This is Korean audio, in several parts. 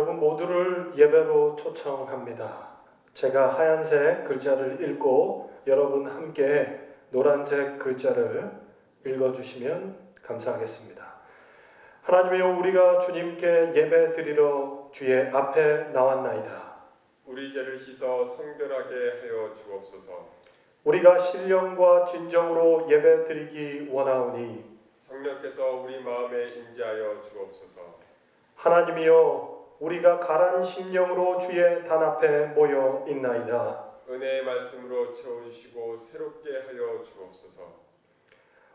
여러분 모두를 예배로 초청합니다. 제가 하얀색 글자를 읽고 여러분 함께 노란색 글자를 읽어주시면 감사하겠습니다. 하나님이여, 우리가 주님께 예배 드리러 주의 앞에 나왔나이다. 우리 죄를 씻어 성결하게 하여 주옵소서. 우리가 신령과 진정으로 예배 드리기 원하오니 성령께서 우리 마음에 임재하여 주옵소서. 하나님이여, 우리가 가란 심령으로 주의 단 앞에 모여 있나이다. 은혜의 말씀으로 채워주시고 새롭게 하여 주옵소서.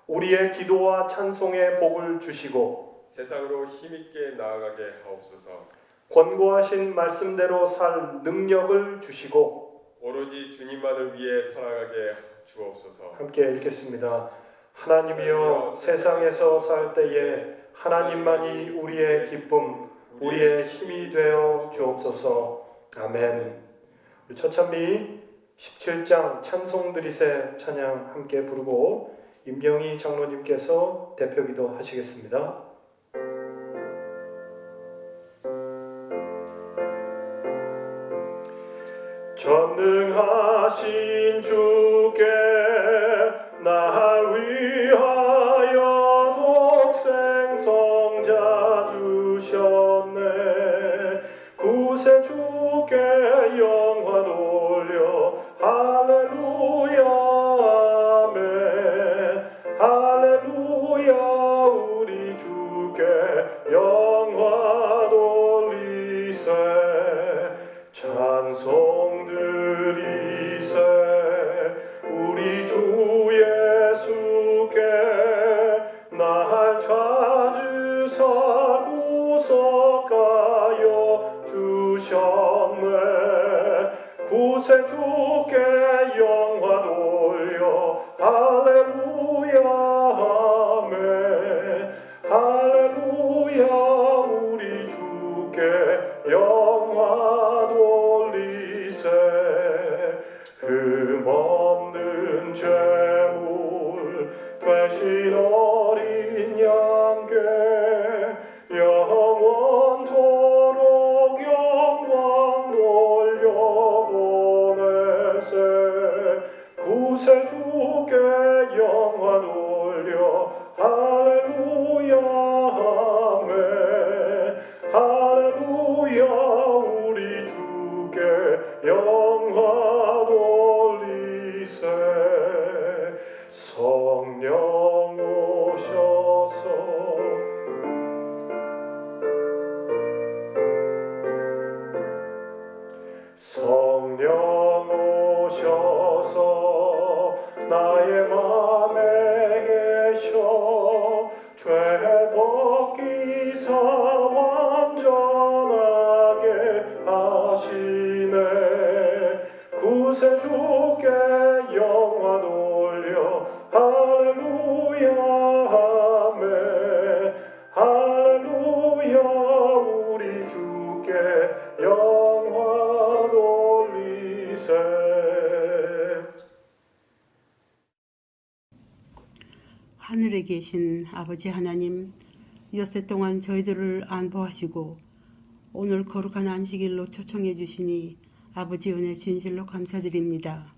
우리의 기도와 찬송의 복을 주시고 세상으로 힘있게 나아가게 하옵소서. 권고하신 말씀대로 살 능력을 주시고 오로지 주님만을 위해 살아가게 주옵소서. 함께 읽겠습니다. 하나님이여, 세상에서 살 때에 하나님만이 우리의 기쁨, 우리의 힘이 되어 주옵소서. 아멘. 우리 처찬미 17장 찬송 드리세 찬양 함께 부르고 임영희 장로님께서 대표기도 하시겠습니다. 전능하신 주께 날 위하여 독생 성자 주셨네. 구세 주께 영화 돌려 할렐루야 아멘. 할렐루야 우리 주께 영화 돌리세. 찬송 드리세. 우리 주 예수께 날 찾으사 구속하여 주셨네. 구세 주께 영화 돌려 할렐루야 아멘. 할렐루야 우리 주께 영화 돌리세. 흠없는 제물 되신 어린 양께 영원토록 영광 돌려보내세. 구세 주께 영화 돌려 할렐루야 아멘. 할렐루야 우리 주께 영화 돌리세. 성령 오셔서 성령 오셔서 나의 맘에 계셔 죄 벗기사 완전하게 하시네. 구세 주께 영화 돌려 할렐루야 아멘. 할렐루야 우리 주께 영화 돌리세. 하늘에 계신 아버지 하나님, 엿새 동안 저희들을 안보하시고 오늘 거룩한 안식일로 초청해 주시니 아버지 은혜 진실로 감사드립니다.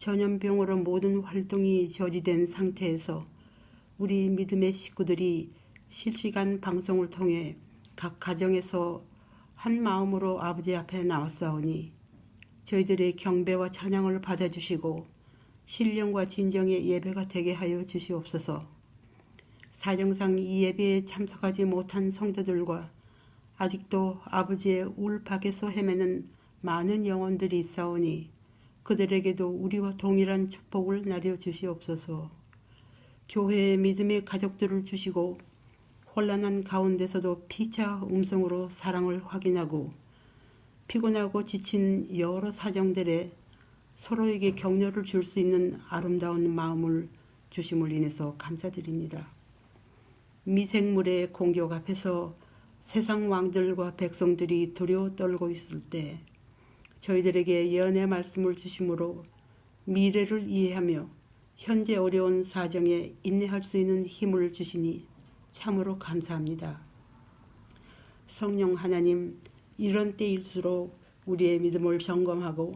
전염병으로 모든 활동이 저지된 상태에서 우리 믿음의 식구들이 실시간 방송을 통해 각 가정에서 한 마음으로 아버지 앞에 나왔사오니 저희들의 경배와 찬양을 받아주시고 신령과 진정의 예배가 되게 하여 주시옵소서. 사정상 이 예배에 참석하지 못한 성도들과 아직도 아버지의 울박에서 헤매는 많은 영혼들이 있사오니 그들에게도 우리와 동일한 축복을 나려 주시옵소서. 교회의 믿음의 가족들을 주시고 혼란한 가운데서도 피차 음성으로 사랑을 확인하고 피곤하고 지친 여러 사정들에 서로에게 격려를 줄 수 있는 아름다운 마음을 주심을 인해서 감사드립니다. 미생물의 공격 앞에서 세상 왕들과 백성들이 두려워 떨고 있을 때 저희들에게 예언의 말씀을 주심으로 미래를 이해하며 현재 어려운 사정에 인내할 수 있는 힘을 주시니 참으로 감사합니다. 성령 하나님, 이런 때일수록 우리의 믿음을 점검하고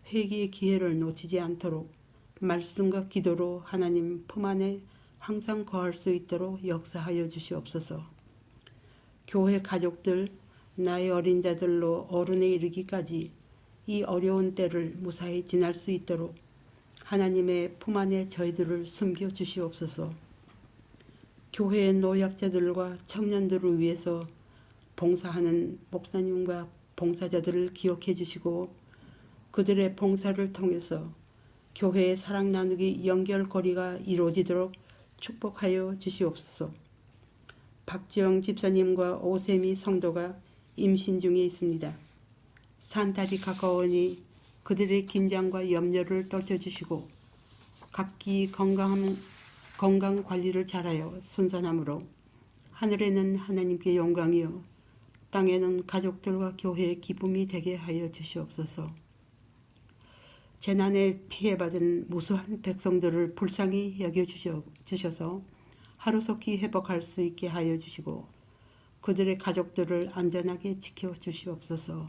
회개의 기회를 놓치지 않도록 말씀과 기도로 하나님 품 안에 항상 거할 수 있도록 역사하여 주시옵소서. 교회 가족들, 나의 어린 자들로 어른에 이르기까지 이 어려운 때를 무사히 지날 수 있도록 하나님의 품 안에 저희들을 숨겨 주시옵소서. 교회의 노약자들과 청년들을 위해서 봉사하는 목사님과 봉사자들을 기억해 주시고 그들의 봉사를 통해서 교회의 사랑 나누기 연결고리가 이루어지도록 축복하여 주시옵소서. 박지영 집사님과 오세미 성도가 임신 중에 있습니다. 산달이 가까우니 그들의 긴장과 염려를 떨쳐주시고 각기 건강 관리를 잘하여 순산함으로 하늘에는 하나님께 영광이요 땅에는 가족들과 교회의 기쁨이 되게 하여 주시옵소서. 재난에 피해받은 무수한 백성들을 불쌍히 여겨주셔서 하루속히 회복할 수 있게 하여 주시고 그들의 가족들을 안전하게 지켜주시옵소서.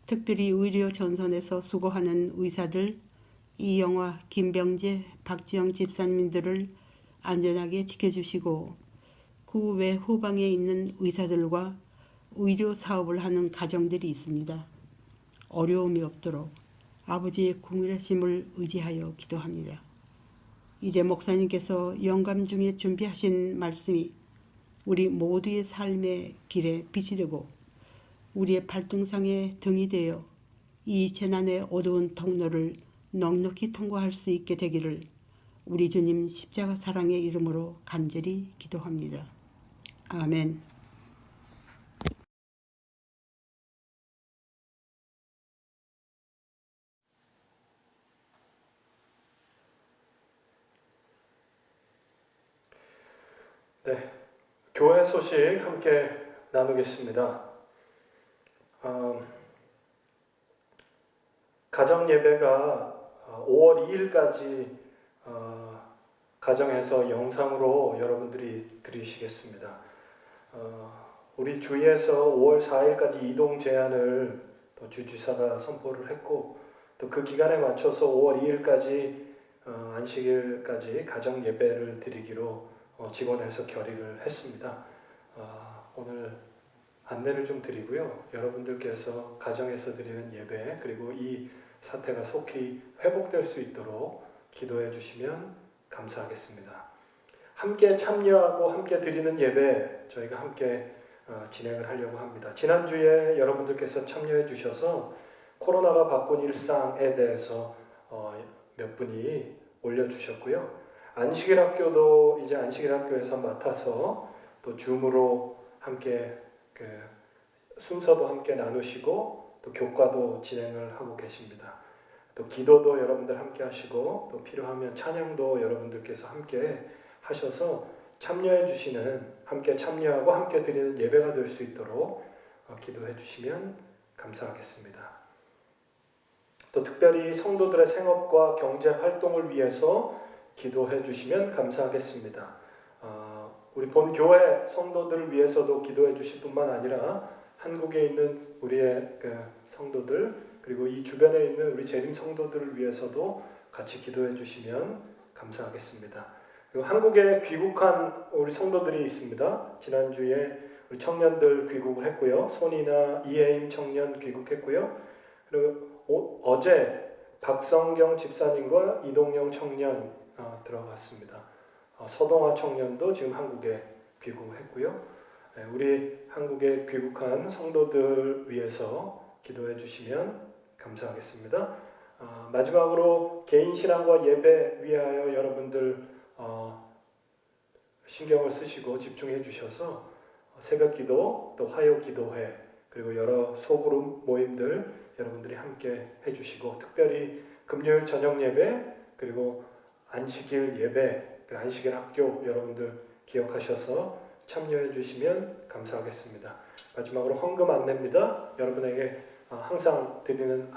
특별히 의료 전선에서 수고하는 의사들 이영화, 김병재, 박지영 집사님들을 안전하게 지켜주시고 그 외 후방에 있는 의사들과 의료 사업을 하는 가정들이 있습니다. 어려움이 없도록 아버지의 궁일하심을 의지하여 기도합니다. 이제 목사님께서 영감 중에 준비하신 말씀이 우리 모두의 삶의 길에 빛이 되고 우리의 발등상에 등이 되어 이 재난의 어두운 통로를 넉넉히 통과할 수 있게 되기를 우리 주님 십자가 사랑의 이름으로 간절히 기도합니다. 아멘. 네, 교회 소식 함께 나누겠습니다. 가정 예배가 5월 2일까지 가정에서 영상으로 여러분들이 들으시겠습니다. 우리 주위에서 5월 4일까지 이동 제한을 또 주지사가 선포를 했고 또 그 기간에 맞춰서 5월 2일까지 안식일까지 가정 예배를 드리기로 직원에서 결의를 했습니다. 오늘 안내를 좀 드리고요. 여러분들께서 가정에서 드리는 예배 그리고 이 사태가 속히 회복될 수 있도록 기도해 주시면 감사하겠습니다. 함께 참여하고 함께 드리는 예배 저희가 함께 진행을 하려고 합니다. 지난주에 여러분들께서 참여해 주셔서 코로나가 바꾼 일상에 대해서 몇 분이 올려주셨고요. 안식일 학교도 이제 안식일 학교에서 맡아서 또 줌으로 함께 순서도 함께 나누시고 또 교과도 진행을 하고 계십니다. 또 기도도 여러분들 함께 하시고 또 필요하면 찬양도 여러분들께서 함께 하셔서 참여해 주시는 함께 참여하고 함께 드리는 예배가 될 수 있도록 기도해 주시면 감사하겠습니다. 또 특별히 성도들의 생업과 경제 활동을 위해서 기도해 주시면 감사하겠습니다. 우리 본교회 성도들을 위해서도 기도해 주실 뿐만 아니라 한국에 있는 우리의 성도들 그리고 이 주변에 있는 우리 재림 성도들을 위해서도 같이 기도해 주시면 감사하겠습니다. 그리고 한국에 귀국한 우리 성도들이 있습니다. 지난주에 우리 청년들 귀국을 했고요. 손이나 이혜임 청년 귀국했고요. 그리고 어제 박성경 집사님과 이동영 청년 들어갔습니다. 서동화 청년도 지금 한국에 귀국했고요. 우리 한국에 귀국한 성도들 위해서 기도해 주시면 감사하겠습니다. 마지막으로 개인 신앙과 예배 위하여 여러분들 신경을 쓰시고 집중해 주셔서 새벽기도 또 화요기도회 그리고 여러 소그룹 모임들 여러분들이 함께 해주시고 특별히 금요일 저녁 예배 그리고 안식일 예배 안식일 학교 여러분들 기억하셔서 참여해 주시면 감사하겠습니다. 마지막으로 헌금 안내입니다. 여러분에게 항상 드리는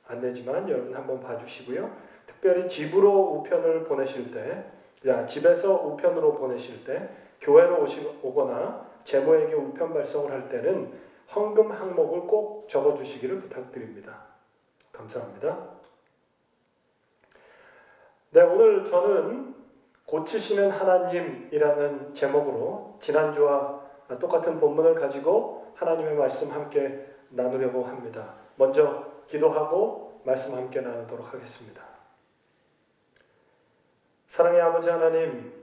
안내지만 여러분 한번 봐주시고요. 특별히 집으로 우편을 보내실 때 집에서 우편으로 보내실 때 교회로 오거나 제모에게 우편 발송을 할 때는 헌금 항목을 꼭 적어주시기를 부탁드립니다. 감사합니다. 네, 오늘 저는 고치시는 하나님이라는 제목으로 지난주와 똑같은 본문을 가지고 하나님의 말씀 함께 나누려고 합니다. 먼저 기도하고 말씀 함께 나누도록 하겠습니다. 사랑의 아버지 하나님,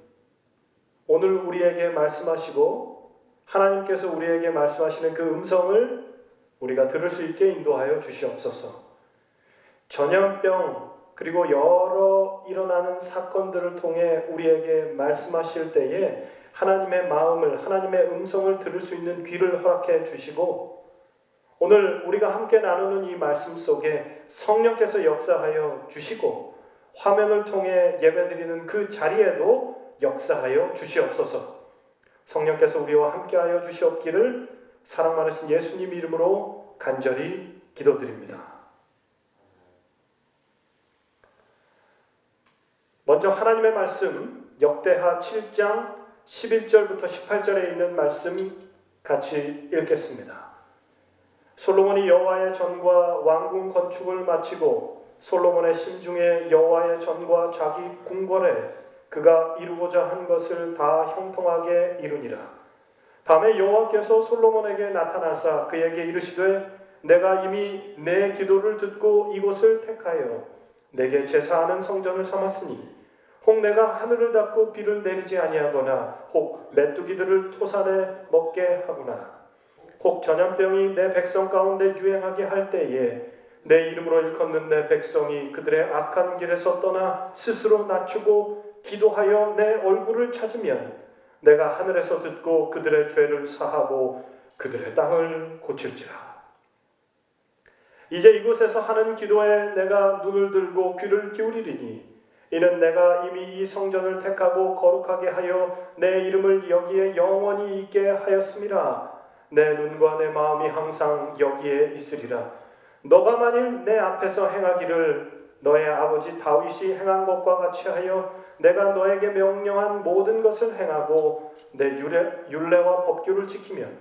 오늘 우리에게 말씀하시고 하나님께서 우리에게 말씀하시는 그 음성을 우리가 들을 수 있게 인도하여 주시옵소서. 전염병 그리고 여러 일어나는 사건들을 통해 우리에게 말씀하실 때에 하나님의 마음을, 하나님의 음성을 들을 수 있는 귀를 허락해 주시고 오늘 우리가 함께 나누는 이 말씀 속에 성령께서 역사하여 주시고 화면을 통해 예배드리는 그 자리에도 역사하여 주시옵소서. 성령께서 우리와 함께하여 주시옵기를 사랑 많으신 예수님 이름으로 간절히 기도드립니다. 먼저 하나님의 말씀 역대하 7장 11절부터 18절에 있는 말씀 같이 읽겠습니다. 솔로몬이 여호와의 전과 왕궁 건축을 마치고 솔로몬의 심중에 여호와의 전과 자기 궁궐에 그가 이루고자 한 것을 다 형통하게 이루니라. 밤에 여호와께서 솔로몬에게 나타나사 그에게 이르시되 내가 이미 내 기도를 듣고 이곳을 택하여 내게 제사하는 성전을 삼았으니 혹 내가 하늘을 닫고 비를 내리지 아니하거나 혹 메뚜기들을 토산에 먹게 하거나 혹 전염병이 내 백성 가운데 유행하게 할 때에 내 이름으로 일컫는 내 백성이 그들의 악한 길에서 떠나 스스로 낮추고 기도하여 내 얼굴을 찾으면 내가 하늘에서 듣고 그들의 죄를 사하고 그들의 땅을 고칠지라. 이제 이곳에서 하는 기도에 내가 눈을 들고 귀를 기울이리니 이는 내가 이미 이 성전을 택하고 거룩하게 하여 내 이름을 여기에 영원히 있게 하였음이라. 내 눈과 내 마음이 항상 여기에 있으리라. 너가 만일 내 앞에서 행하기를 너의 아버지 다윗이 행한 것과 같이 하여 내가 너에게 명령한 모든 것을 행하고 내 율례와 법규를 지키면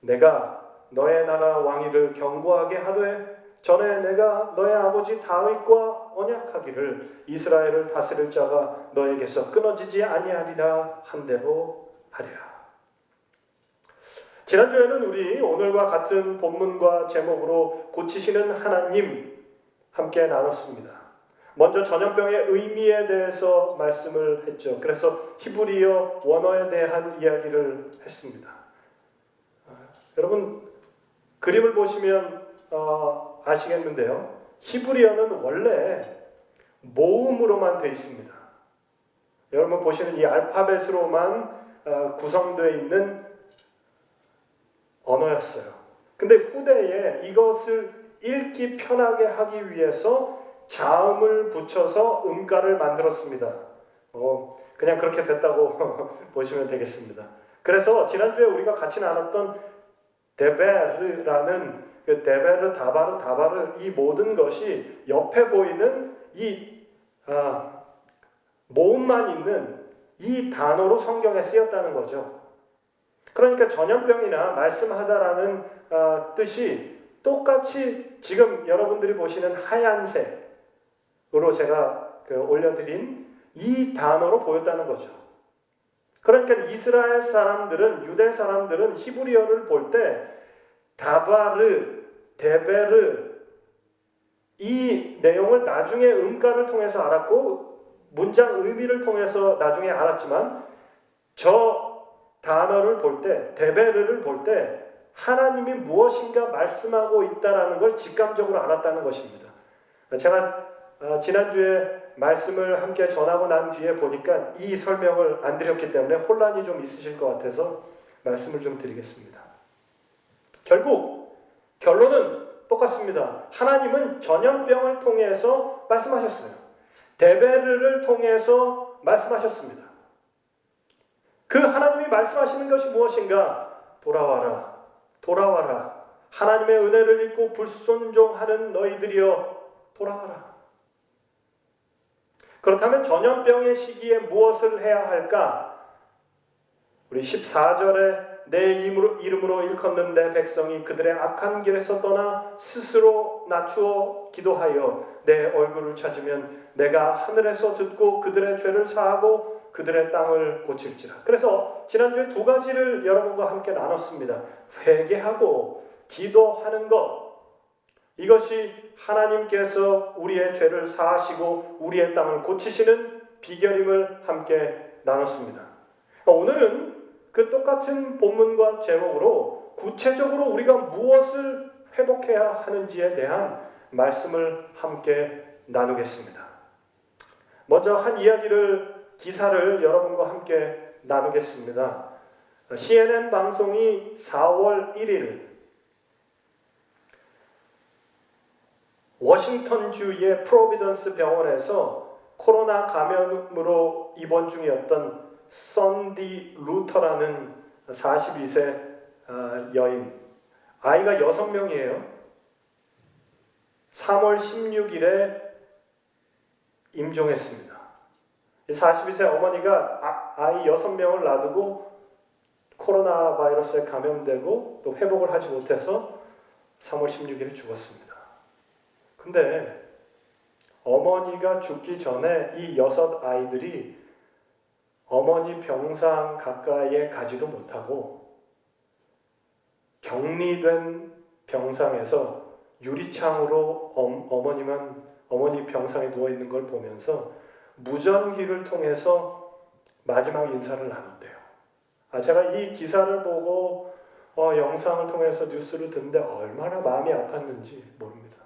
내가 너의 나라 왕위를 견고하게 하되 전에 내가 너의 아버지 다윗과 언약하기를 이스라엘을 다스릴 자가 너에게서 끊어지지 아니하리라 한대로 하리라. 지난주에는 우리 오늘과 같은 본문과 제목으로 고치시는 하나님 함께 나눴습니다. 먼저 전염병의 의미에 대해서 말씀을 했죠. 그래서 히브리어 원어에 대한 이야기를 했습니다. 여러분 그림을 보시면 아시겠는데요. 히브리어는 원래 모음으로만 되어 있습니다. 여러분 보시는 이 알파벳으로만 구성되어 있는 언어였어요. 근데 후대에 이것을 읽기 편하게 하기 위해서 자음을 붙여서 음가를 만들었습니다. 그냥 그렇게 됐다고 보시면 되겠습니다. 그래서 지난주에 우리가 같이 나눴던 데베르라는 그 데베르, 다바르 이 모든 것이 옆에 보이는 이 모음만 있는 이 단어로 성경에 쓰였다는 거죠. 그러니까 전염병이나 말씀하다라는 뜻이 똑같이 지금 여러분들이 보시는 하얀색으로 제가 올려드린 이 단어로 보였다는 거죠. 그러니까 이스라엘 사람들은, 유대 사람들은 히브리어를 볼 때 다바르, 데베르 이 내용을 나중에 음가를 통해서 알았고 문장 의미를 통해서 나중에 알았지만 저 단어를 볼 때, 데베르를 볼 때 하나님이 무엇인가 말씀하고 있다라는 걸 직감적으로 알았다는 것입니다. 제가 지난주에 말씀을 함께 전하고 난 뒤에 보니까 이 설명을 안 드렸기 때문에 혼란이 좀 있으실 것 같아서 말씀을 좀 드리겠습니다. 결국 결론은 똑같습니다. 하나님은 전염병을 통해서 말씀하셨어요. 데베르를 통해서 말씀하셨습니다. 그 하나님이 말씀하시는 것이 무엇인가? 돌아와라, 돌아와라. 하나님의 은혜를 잊고 불순종하는 너희들이여 돌아와라. 그렇다면 전염병의 시기에 무엇을 해야 할까? 우리 14절에 내 이름으로 일컫는 내 백성이 그들의 악한 길에서 떠나 스스로 낮추어 기도하여 내 얼굴을 찾으면 내가 하늘에서 듣고 그들의 죄를 사하고 그들의 땅을 고칠지라. 그래서 지난주에 두 가지를 여러분과 함께 나눴습니다. 회개하고 기도하는 것, 이것이 하나님께서 우리의 죄를 사하시고 우리의 땅을 고치시는 비결임을 함께 나눴습니다. 오늘은 그 똑같은 본문과 제목으로 구체적으로 우리가 무엇을 회복해야 하는지에 대한 말씀을 함께 나누겠습니다. 먼저 한 기사를 여러분과 함께 나누겠습니다. CNN 방송이 4월 1일 워싱턴주의 프로비던스 병원에서 코로나 감염으로 입원 중이었던 썬디 루터라는 42세 여인, 아이가 6명이에요. 3월 16일에 임종했습니다. 42세 어머니가 아이 6명을 놔두고 코로나 바이러스에 감염되고 또 회복을 하지 못해서 3월 16일에 죽었습니다. 근데 어머니가 죽기 전에 이 6 아이들이 어머니 병상 가까이에 가지도 못하고 격리된 병상에서 유리창으로 어머니 병상에 누워 있는 걸 보면서 무전기를 통해서 마지막 인사를 나눴대요. 제가 이 기사를 보고 영상을 통해서 뉴스를 듣는데 얼마나 마음이 아팠는지 모릅니다.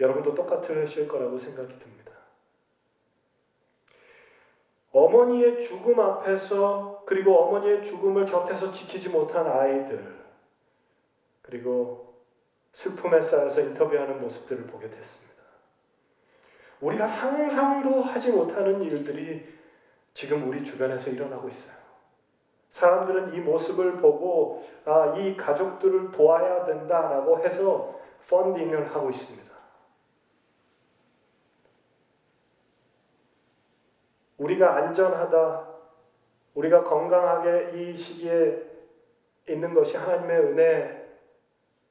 여러분도 똑같으실 거라고 생각이 듭니다. 어머니의 죽음 앞에서, 그리고 어머니의 죽음을 곁에서 지키지 못한 아이들, 그리고 슬픔에 쌓여서 인터뷰하는 모습들을 보게 됐습니다. 우리가 상상도 하지 못하는 일들이 지금 우리 주변에서 일어나고 있어요. 사람들은 이 모습을 보고 이 가족들을 도와야 된다라고 해서 펀딩을 하고 있습니다. 우리가 안전하다, 우리가 건강하게 이 시기에 있는 것이 하나님의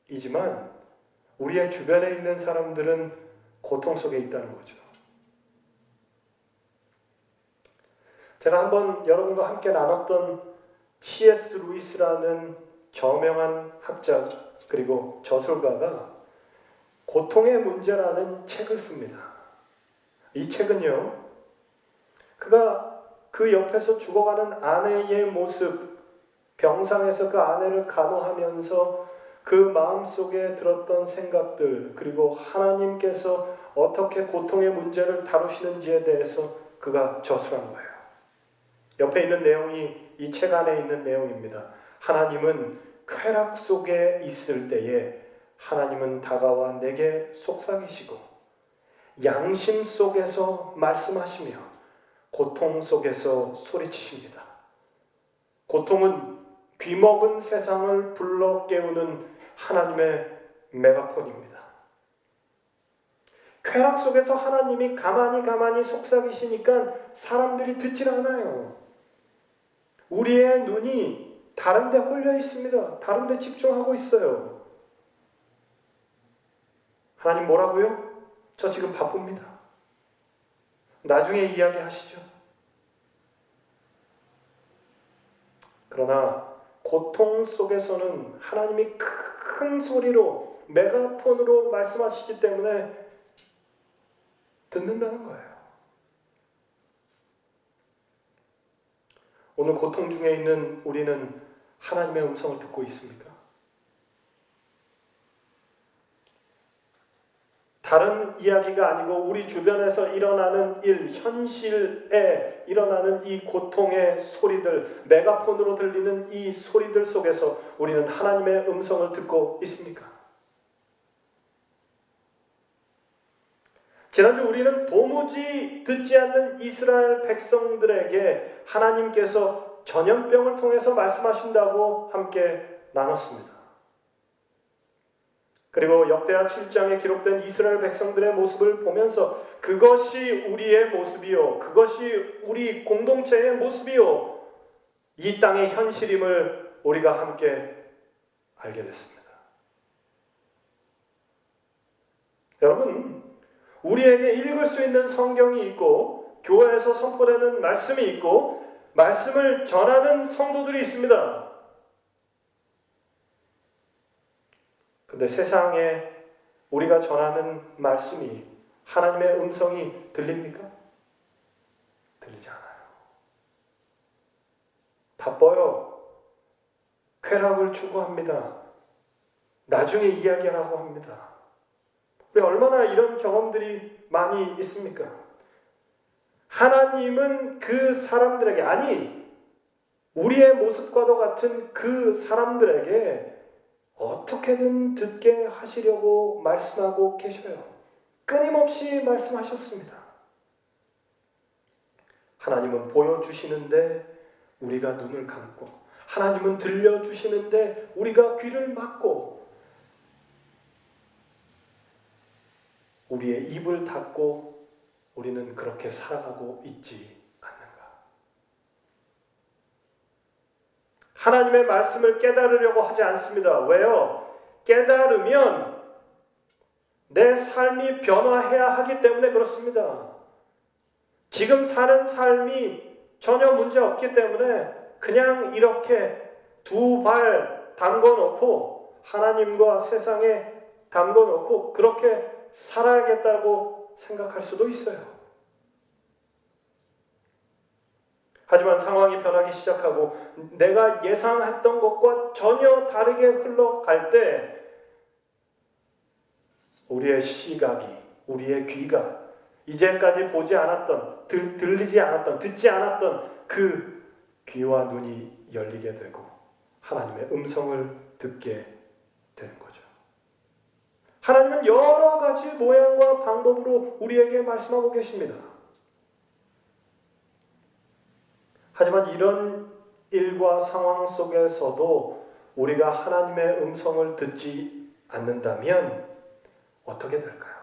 은혜이지만 우리의 주변에 있는 사람들은 고통 속에 있다는 거죠. 제가 한번 여러분과 함께 나눴던 C.S. 루이스라는 저명한 학자 그리고 저술가가 고통의 문제라는 책을 씁니다. 이 책은요, 그가 그 옆에서 죽어가는 아내의 모습, 병상에서 그 아내를 간호하면서 그 마음속에 들었던 생각들, 그리고 하나님께서 어떻게 고통의 문제를 다루시는지에 대해서 그가 저술한 거예요. 옆에 있는 내용이 이 책 안에 있는 내용입니다. 하나님은 쾌락 속에 있을 때에 하나님은 다가와 내게 속삭이시고 양심 속에서 말씀하시며 고통 속에서 소리치십니다. 고통은 귀먹은 세상을 불러 깨우는 하나님의 메가폰입니다. 쾌락 속에서 하나님이 가만히 속삭이시니까 사람들이 듣질 않아요. 우리의 눈이 다른 데 홀려 있습니다. 다른 데 집중하고 있어요. 하나님 뭐라고요? 저 지금 바쁩니다. 나중에 이야기하시죠. 그러나 고통 속에서는 하나님이 큰 소리로 메가폰으로 말씀하시기 때문에 듣는다는 거예요. 오늘 고통 중에 있는 우리는 하나님의 음성을 듣고 있습니까? 다른 이야기가 아니고 우리 주변에서 일어나는 일, 현실에 일어나는 이 고통의 소리들, 메가폰으로 들리는 이 소리들 속에서 우리는 하나님의 음성을 듣고 있습니까? 지난주 우리는 도무지 듣지 않는 이스라엘 백성들에게 하나님께서 전염병을 통해서 말씀하신다고 함께 나눴습니다. 그리고 역대하 7장에 기록된 이스라엘 백성들의 모습을 보면서 그것이 우리의 모습이요, 그것이 우리 공동체의 모습이요, 이 땅의 현실임을 우리가 함께 알게 됐습니다. 여러분, 우리에게 읽을 수 있는 성경이 있고 교회에서 선포되는 말씀이 있고 말씀을 전하는 성도들이 있습니다. 근데 세상에 우리가 전하는 말씀이 하나님의 음성이 들립니까? 들리지 않아요. 바빠요. 쾌락을 추구합니다. 나중에 이야기하라고 합니다. 우리 얼마나 이런 경험들이 많이 있습니까? 하나님은 그 사람들에게, 아니 우리의 모습과도 같은 그 사람들에게 어떻게든 듣게 하시려고 말씀하고 계셔요. 끊임없이 말씀하셨습니다. 하나님은 보여주시는데 우리가 눈을 감고, 하나님은 들려주시는데 우리가 귀를 막고, 우리의 입을 닫고 우리는 그렇게 살아가고 있지 않는가. 하나님의 말씀을 깨달으려고 하지 않습니다. 왜요? 깨달으면 내 삶이 변화해야 하기 때문에 그렇습니다. 지금 사는 삶이 전혀 문제 없기 때문에 그냥 이렇게 두 발 담궈 놓고 하나님과 세상에 담궈 놓고 그렇게 살아야겠다고 생각할 수도 있어요. 하지만 상황이 변하기 시작하고 내가 예상했던 것과 전혀 다르게 흘러갈 때 우리의 시각이, 우리의 귀가 이제까지 보지 않았던, 들리지 않았던, 듣지 않았던 그 귀와 눈이 열리게 되고 하나님의 음성을 듣게 되는 거죠. 하나님은 여러 가지 모양과 방법으로 우리에게 말씀하고 계십니다. 하지만 이런 일과 상황 속에서도 우리가 하나님의 음성을 듣지 않는다면 어떻게 될까요?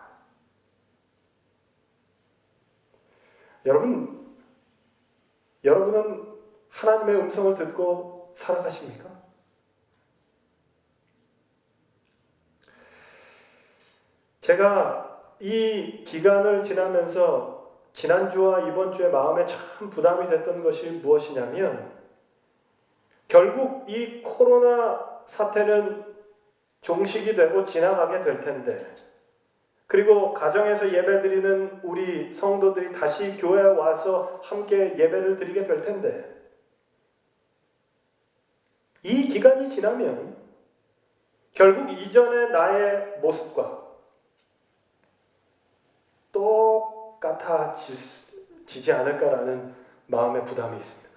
여러분은 하나님의 음성을 듣고 살아가십니까? 제가 이 기간을 지나면서 지난주와 이번 주에 마음에 참 부담이 됐던 것이 무엇이냐면 결국 이 코로나 사태는 종식이 되고 지나가게 될 텐데 그리고 가정에서 예배드리는 우리 성도들이 다시 교회에 와서 함께 예배를 드리게 될 텐데 이 기간이 지나면 결국 이전의 나의 모습과 똑같아지지 않을까라는 마음의 부담이 있습니다.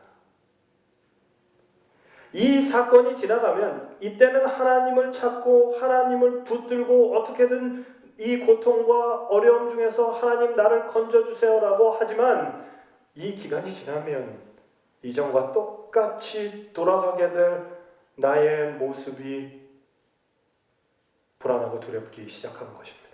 이 사건이 지나가면 이때는 하나님을 찾고 하나님을 붙들고 어떻게든 이 고통과 어려움 중에서 하나님 나를 건져주세요라고 하지만 이 기간이 지나면 이전과 똑같이 돌아가게 될 나의 모습이 불안하고 두렵기 시작하는 것입니다.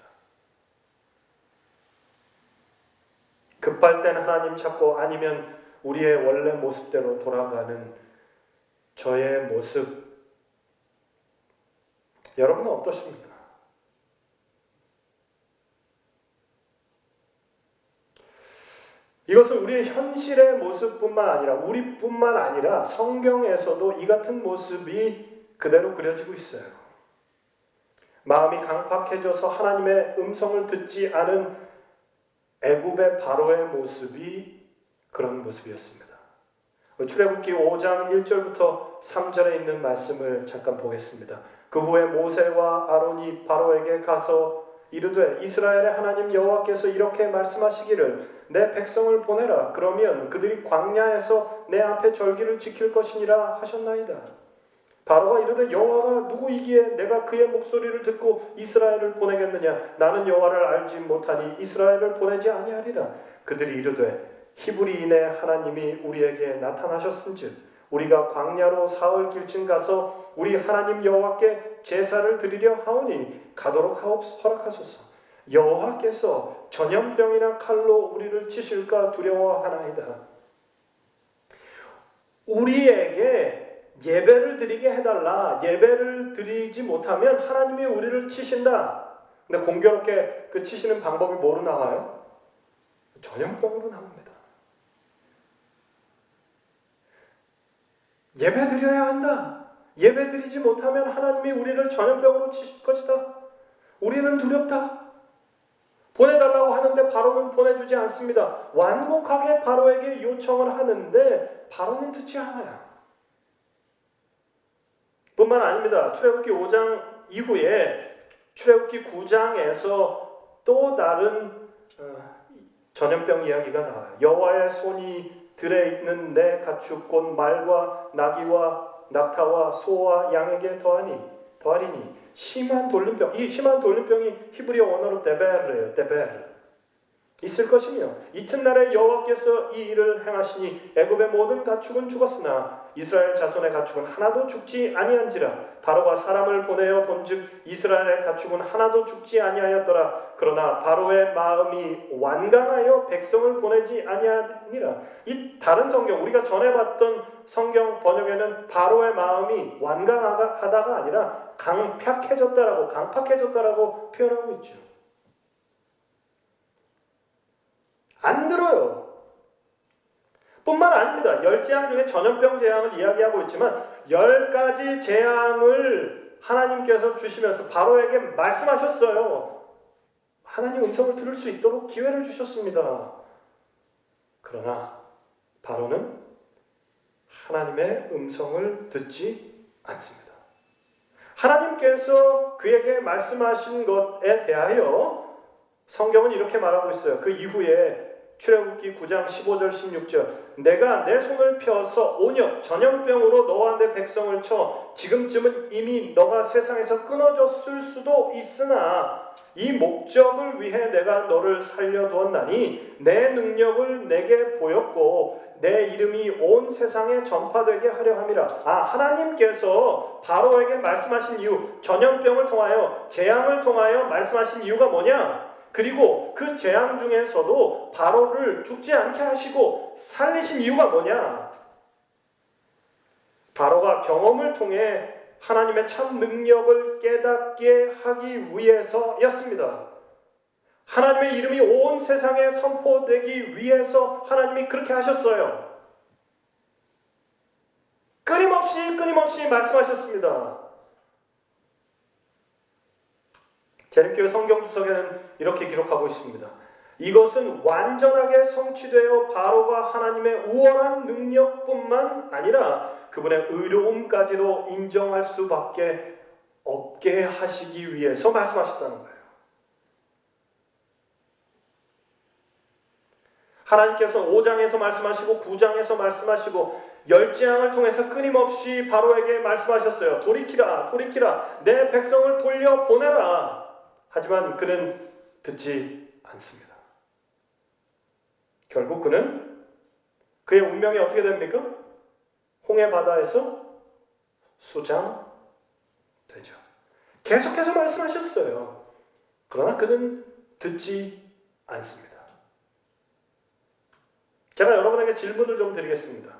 급할 때는 하나님 찾고 아니면 우리의 원래 모습대로 돌아가는 저의 모습 여러분은 어떠십니까? 이것은 우리의 현실의 모습뿐만 아니라 우리뿐만 아니라 성경에서도 이 같은 모습이 그대로 그려지고 있어요. 마음이 강팍해져서 하나님의 음성을 듣지 않은 애굽의 바로의 모습이 그런 모습이었습니다. 출애굽기 5장 1절부터 3절에 있는 말씀을 잠깐 보겠습니다. 그 후에 모세와 아론이 바로에게 가서 이르되 이스라엘의 하나님 여호와께서 이렇게 말씀하시기를 내 백성을 보내라. 그러면 그들이 광야에서 내 앞에 절기를 지킬 것이니라 하셨나이다. 바로가 이르되 여호와가 누구이기에 내가 그의 목소리를 듣고 이스라엘을 보내겠느냐. 나는 여호와를 알지 못하니 이스라엘을 보내지 아니하리라. 그들이 이르되 히브리인의 하나님이 우리에게 나타나셨은즉 우리가 광야로 사흘 길쯤 가서 우리 하나님 여호와께 제사를 드리려 하오니 가도록 허락하소서. 여호와께서 전염병이나 칼로 우리를 치실까 두려워하나이다. 우리에게 예배를 드리게 해달라. 예배를 드리지 못하면 하나님이 우리를 치신다. 근데 공교롭게 그 치시는 방법이 뭐로 나와요? 전염병으로 나옵니다. 예배 드려야 한다. 예배 드리지 못하면 하나님이 우리를 전염병으로 치실 것이다. 우리는 두렵다. 보내달라고 하는데 바로는 보내주지 않습니다. 완곡하게 바로에게 요청을 하는데 바로는 듣지 않아요. 뿐만 아닙니다. 출애굽기 5장 이후에 출애굽기 9장에서 또 다른 전염병 이야기가 나와요. 여호와의 손이 들에 있는 내 가축 곧 말과 나귀와 낙타와 소와 양에게 더하리니 심한 돌림병. 이 심한 돌림병이 히브리어 원어로 데베르예요. 데베르. 있을 것이며 이튿날에 여호와께서 이 일을 행하시니 애굽의 모든 가축은 죽었으나 이스라엘 자손의 가축은 하나도 죽지 아니한지라. 바로가 사람을 보내어 본즉 이스라엘의 가축은 하나도 죽지 아니하였더라. 그러나 바로의 마음이 완강하여 백성을 보내지 아니하니라. 이 다른 성경, 우리가 전에 봤던 성경 번역에는 바로의 마음이 완강하다가 아니라 강팍해졌다라고 표현하고 있죠. 안 들어요. 뿐만 아닙니다. 10재앙 중에 전염병 재앙을 이야기하고 있지만 10가지 재앙을 하나님께서 주시면서 바로에게 말씀하셨어요. 하나님 음성을 들을 수 있도록 기회를 주셨습니다. 그러나 바로는 하나님의 음성을 듣지 않습니다. 하나님께서 그에게 말씀하신 것에 대하여 성경은 이렇게 말하고 있어요. 그 이후에 출애굽기 9장 15절 16절 내가 내 손을 펴서 온역 전염병으로 너와 내 백성을 쳐 지금쯤은 이미 너가 세상에서 끊어졌을 수도 있으나 이 목적을 위해 내가 너를 살려두었나니 내 능력을 내게 보였고 내 이름이 온 세상에 전파되게 하려 함이라. 하나님께서 바로에게 말씀하신 이유, 전염병을 통하여 재앙을 통하여 말씀하신 이유가 뭐냐? 그리고 그 재앙 중에서도 바로를 죽지 않게 하시고 살리신 이유가 뭐냐? 바로가 경험을 통해 하나님의 참 능력을 깨닫게 하기 위해서였습니다. 하나님의 이름이 온 세상에 선포되기 위해서 하나님이 그렇게 하셨어요. 끊임없이 말씀하셨습니다. 재림교회 성경주석에는 이렇게 기록하고 있습니다. 이것은 완전하게 성취되어 바로가 하나님의 우월한 능력뿐만 아니라 그분의 의로움까지도 인정할 수밖에 없게 하시기 위해서 말씀하셨다는 거예요. 하나님께서 5장에서 말씀하시고 9장에서 말씀하시고 10재앙을 통해서 끊임없이 바로에게 말씀하셨어요. 돌이키라, 내 백성을 돌려보내라. 하지만 그는 듣지 않습니다. 결국 그는 그의 운명이 어떻게 됩니까? 홍해 바다에서 수장되죠. 계속해서 말씀하셨어요. 그러나 그는 듣지 않습니다. 제가 여러분에게 질문을 좀 드리겠습니다.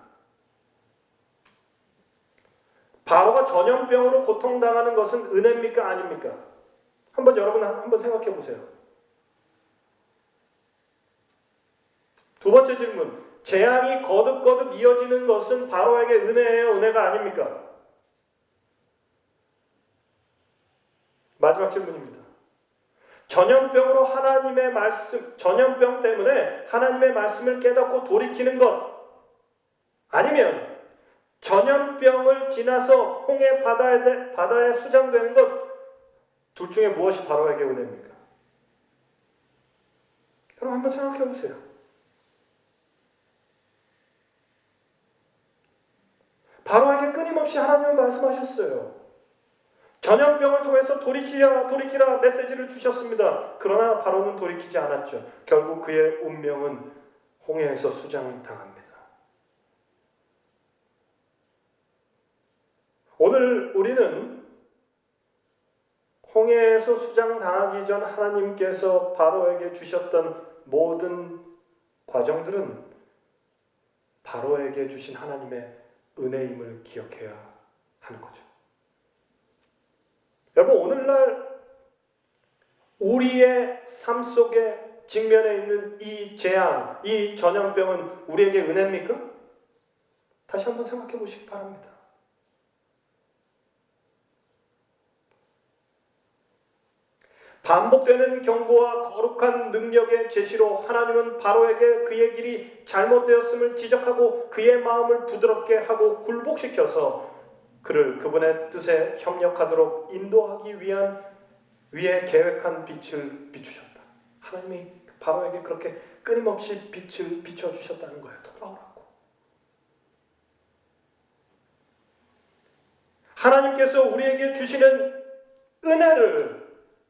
바로가 전염병으로 고통당하는 것은 은혜입니까? 아닙니까? 여러분 한번 생각해 보세요. 두 번째 질문. 재앙이 거듭 이어지는 것은 바로에게 은혜예요? 은혜가 아닙니까? 마지막 질문입니다. 전염병으로 전염병 때문에 하나님의 말씀을 깨닫고 돌이키는 것 아니면 전염병을 지나서 홍해 바다에 수장되는 것 둘 중에 무엇이 바로에게 은혜입니까? 여러분 한번 생각해 보세요. 바로에게 끊임없이 하나님은 말씀하셨어요. 전염병을 통해서 돌이키라 메시지를 주셨습니다. 그러나 바로는 돌이키지 않았죠. 결국 그의 운명은 홍해에서 수장당합니다. 오늘 우리는 홍해에서 수장당하기 전 하나님께서 바로에게 주셨던 모든 과정들은 바로에게 주신 하나님의 은혜임을 기억해야 하는 거죠. 여러분, 오늘날 우리의 삶 속에 직면해 있는 이 재앙, 이 전염병은 우리에게 은혜입니까? 다시 한번 생각해 보시기 바랍니다. 반복되는 경고와 거룩한 능력의 제시로 하나님은 바로에게 그의 길이 잘못되었음을 지적하고 그의 마음을 부드럽게 하고 굴복시켜서 그를 그분의 뜻에 협력하도록 인도하기 위해 계획한 빛을 비추셨다. 하나님이 바로에게 그렇게 끊임없이 빛을 비춰주셨다는 거예요. 돌아오라고. 하나님께서 우리에게 주시는 은혜를,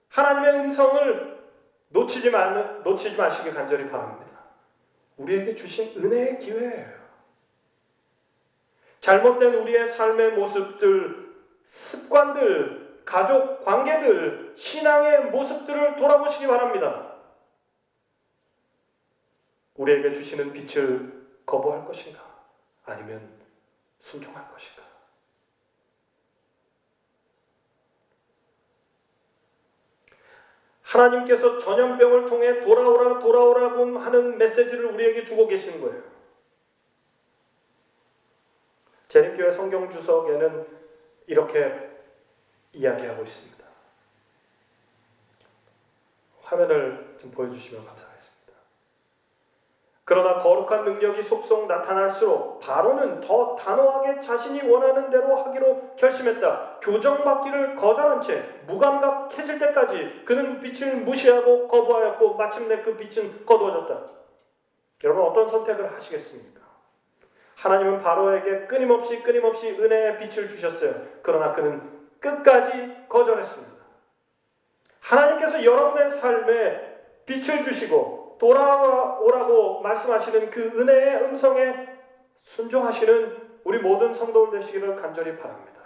하나님의 음성을 놓치지 마시길 간절히 바랍니다. 우리에게 주신 은혜의 기회예요. 잘못된 우리의 삶의 모습들, 습관들, 가족 관계들, 신앙의 모습들을 돌아보시기 바랍니다. 우리에게 주시는 빛을 거부할 것인가? 아니면 순종할 것인가? 하나님께서 전염병을 통해 돌아오라고 하는 메시지를 우리에게 주고 계시는 거예요. 재림교회 성경주석에는 이렇게 이야기하고 있습니다. 화면을 좀 보여주시면 감사하겠습니다. 그러나 거룩한 능력이 속속 나타날수록 바로는 더 단호하게 자신이 원하는 대로 하기로 결심했다. 교정받기를 거절한 채 무감각해질 때까지 그는 빛을 무시하고 거부하였고 마침내 그 빛은 거두어졌다. 여러분, 어떤 선택을 하시겠습니까? 하나님은 바로에게 끊임없이 은혜의 빛을 주셨어요. 그러나 그는 끝까지 거절했습니다. 하나님께서 여러분의 삶에 빛을 주시고 돌아오라고 말씀하시는 그 은혜의 음성에 순종하시는 우리 모든 성도들 되시기를 간절히 바랍니다.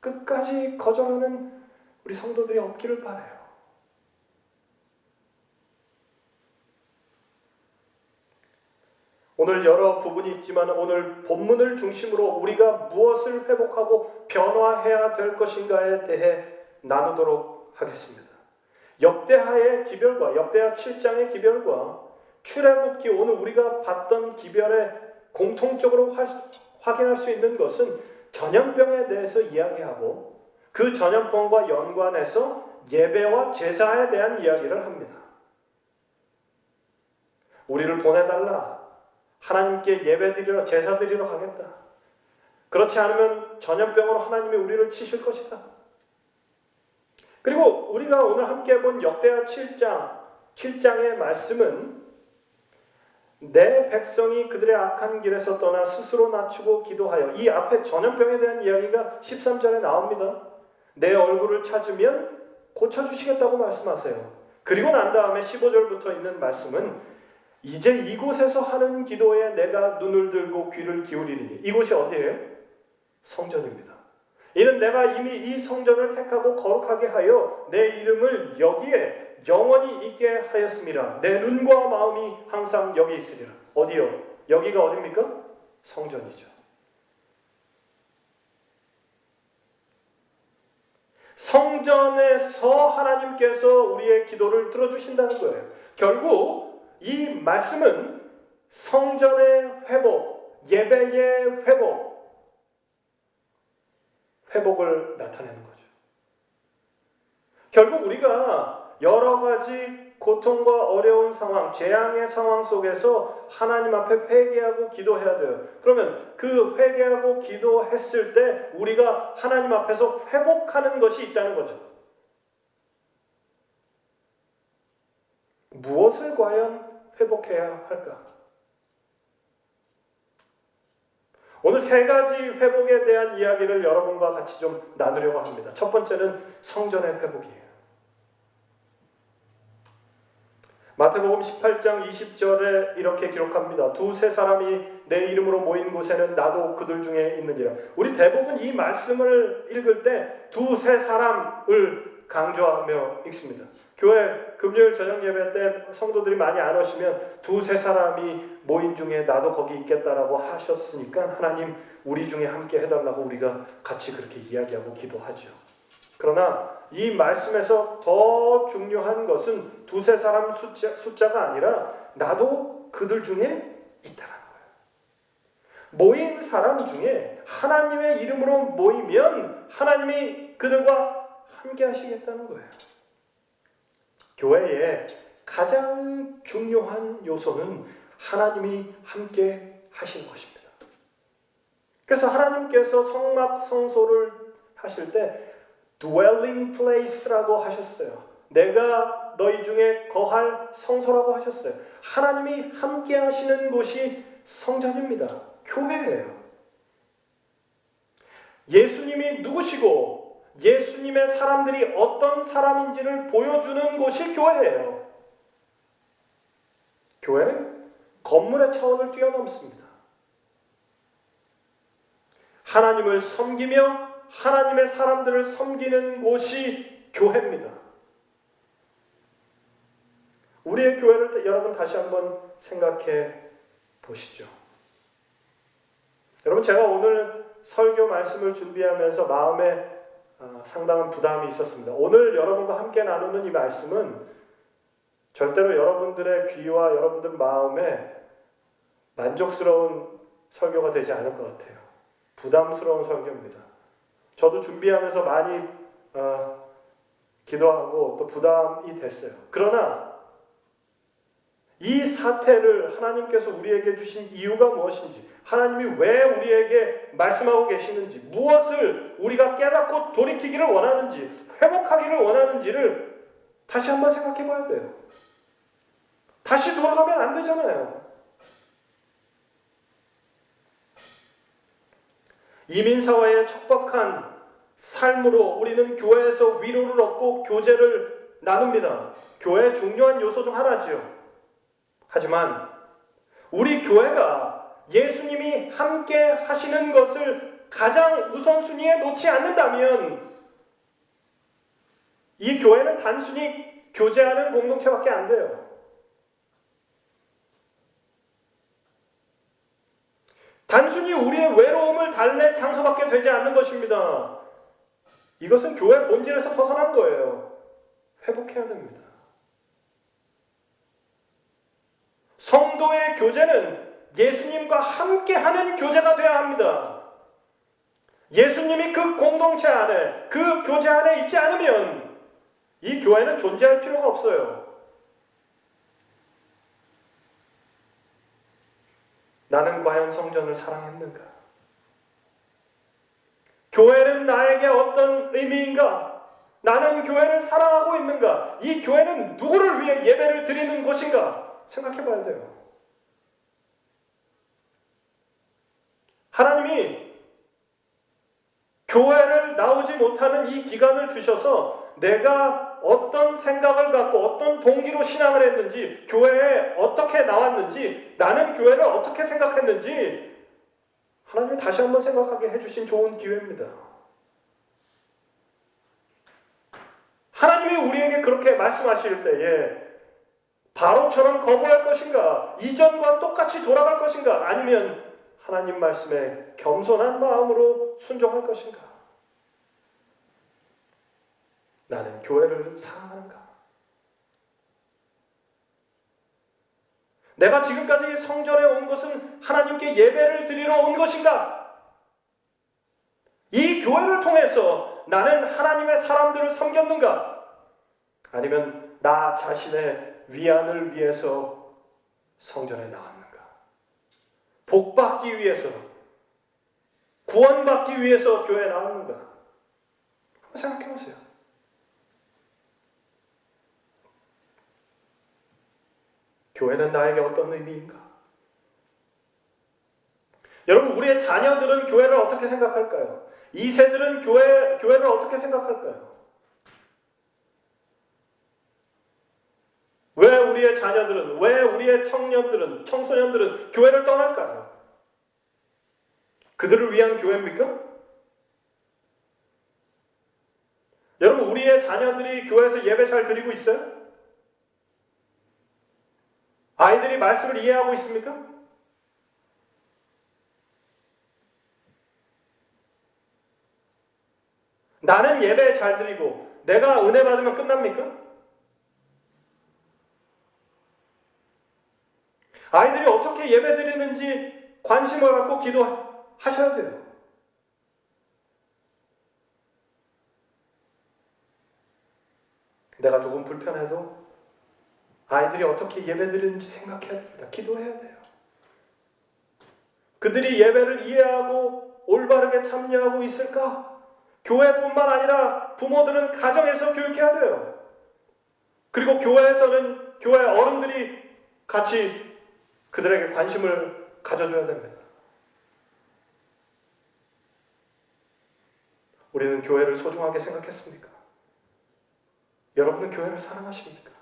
끝까지 거절하는 우리 성도들이 없기를 바라요. 오늘 여러 부분이 있지만 오늘 본문을 중심으로 우리가 무엇을 회복하고 변화해야 될 것인가에 대해 나누도록 하겠습니다. 역대하의 기별과 역대하 7장의 기별과 출애굽기 오늘 우리가 봤던 기별에 공통적으로 확인할 수 있는 것은 전염병에 대해서 이야기하고 그 전염병과 연관해서 예배와 제사에 대한 이야기를 합니다. 우리를 보내달라. 하나님께 예배드리러 제사드리러 가겠다. 그렇지 않으면 전염병으로 하나님이 우리를 치실 것이다. 그리고 우리가 오늘 함께 본 역대하 7장의 말씀은 내 백성이 그들의 악한 길에서 떠나 스스로 낮추고 기도하여, 이 앞에 전염병에 대한 이야기가 13절에 나옵니다. 내 얼굴을 찾으면 고쳐주시겠다고 말씀하세요. 그리고 난 다음에 15절부터 있는 말씀은 이제 이곳에서 하는 기도에 내가 눈을 들고 귀를 기울이리니. 이곳이 어디예요? 성전입니다. 이는 내가 이미 이 성전을 택하고 거룩하게 하여 내 이름을 여기에 영원히 있게 하였습니다. 내 눈과 마음이 항상 여기 있으리라. 어디요? 여기가 어디입니까? 성전이죠. 성전에서 하나님께서 우리의 기도를 들어주신다는 거예요. 결국 이 말씀은 성전의 회복, 예배의 회복을 나타내는 거죠. 결국 우리가 여러 가지 고통과 어려운 상황, 재앙의 상황 속에서 하나님 앞에 회개하고 기도해야 돼요. 그러면 그 회개하고 기도했을 때 우리가 하나님 앞에서 회복하는 것이 있다는 거죠. 무엇을 과연 회복해야 할까? 오늘 세 가지 회복에 대한 이야기를 여러분과 같이 좀 나누려고 합니다. 첫 번째는 성전의 회복이에요. 마태복음 18장 20절에 이렇게 기록합니다. 두세 사람이 내 이름으로 모인 곳에는 나도 그들 중에 있느니라. 우리 대부분 이 말씀을 읽을 때 두세 사람을 강조하며 읽습니다. 교회 금요일 저녁 예배 때 성도들이 많이 안 오시면 두세 사람이 모인 중에 나도 거기 있겠다라고 하셨으니까 하나님 우리 중에 함께 해달라고 우리가 같이 그렇게 이야기하고 기도하죠. 그러나 이 말씀에서 더 중요한 것은 두세 사람 숫자가 아니라 나도 그들 중에 있다라는 거예요. 모인 사람 중에 하나님의 이름으로 모이면 하나님이 그들과 함께 하시겠다는 거예요. 교회의 가장 중요한 요소는 하나님이 함께 하시는 것입니다. 그래서 하나님께서 성막 성소를 하실 때 dwelling place라고 하셨어요. 내가 너희 중에 거할 성소라고 하셨어요. 하나님이 함께 하시는 곳이 성전입니다. 교회예요. 예수님이 누구시고 예수님의 사람들이 어떤 사람인지를 보여주는 곳이 교회예요. 교회는 건물의 차원을 뛰어넘습니다. 하나님을 섬기며 하나님의 사람들을 섬기는 곳이 교회입니다. 우리의 교회를 여러분 다시 한번 생각해 보시죠. 여러분 제가 오늘 설교 말씀을 준비하면서 마음에 상당한 부담이 있었습니다. 오늘 여러분과 함께 나누는 이 말씀은 절대로 여러분들의 귀와 여러분들 마음에 만족스러운 설교가 되지 않을 것 같아요. 부담스러운 설교입니다. 저도 준비하면서 많이 기도하고 또 부담이 됐어요. 그러나 이 사태를 하나님께서 우리에게 주신 이유가 무엇인지, 하나님이 왜 우리에게 말씀하고 계시는지, 무엇을 우리가 깨닫고 돌이키기를 원하는지, 회복하기를 원하는지를 다시 한번 생각해 봐야 돼요. 다시 돌아가면 안 되잖아요. 이민사회의 척박한 삶으로 우리는 교회에서 위로를 얻고 교제를 나눕니다. 교회의 중요한 요소 중 하나지요. 하지만 우리 교회가 예수님이 함께 하시는 것을 가장 우선순위에 놓지 않는다면 이 교회는 단순히 교제하는 공동체밖에 안 돼요. 단순히 우리의 외로움을 달랠 장소밖에 되지 않는 것입니다. 이것은 교회 본질에서 벗어난 거예요. 회복해야 됩니다. 성도의 교제는 예수님과 함께하는 교제가 되어야 합니다. 예수님이 그 공동체 안에, 그 교제 안에 있지 않으면 이 교회는 존재할 필요가 없어요. 나는 과연 성전을 사랑했는가? 교회는 나에게 어떤 의미인가? 나는 교회를 사랑하고 있는가? 이 교회는 누구를 위해 예배를 드리는 곳인가? 생각해 봐야 돼요. 하나님이 교회를 나오지 못하는 이 기간을 주셔서 내가 어떤 생각을 갖고 어떤 동기로 신앙을 했는지, 교회에 어떻게 나왔는지, 나는 교회를 어떻게 생각했는지 하나님이 다시 한번 생각하게 해주신 좋은 기회입니다. 하나님이 우리에게 그렇게 말씀하실 때에 바로처럼 거부할 것인가? 이전과 똑같이 돌아갈 것인가? 아니면 하나님 말씀에 겸손한 마음으로 순종할 것인가? 나는 교회를 사랑하는가? 내가 지금까지 성전에 온 것은 하나님께 예배를 드리러 온 것인가? 이 교회를 통해서 나는 하나님의 사람들을 섬겼는가? 아니면 나 자신의 위안을 위해서 성전에 나왔는가? 복받기 위해서, 구원받기 위해서 교회에 나왔는가? 한번 생각해 보세요. 교회는 나에게 어떤 의미인가? 여러분, 우리의 자녀들은 교회를 어떻게 생각할까요? 2세들은 교회를 어떻게 생각할까요? 왜 우리의 자녀들은, 왜 우리의 청년들은, 청소년들은 교회를 떠날까요? 그들을 위한 교회입니까? 여러분, 우리의 자녀들이 교회에서 예배 잘 드리고 있어요? 아이들이 말씀을 이해하고 있습니까? 나는 예배 잘 드리고 내가 은혜 받으면 끝납니까? 아이들이 어떻게 예배 드리는지 관심을 갖고 기도하셔야 돼요. 내가 조금 불편해도 아이들이 어떻게 예배 드리는지 생각해야 됩니다. 기도해야 돼요. 그들이 예배를 이해하고 올바르게 참여하고 있을까? 교회뿐만 아니라 부모들은 가정에서 교육해야 돼요. 그리고 교회에서는 교회 어른들이 같이 그들에게 관심을 가져줘야 됩니다. 우리는 교회를 소중하게 생각했습니까? 여러분은 교회를 사랑하십니까?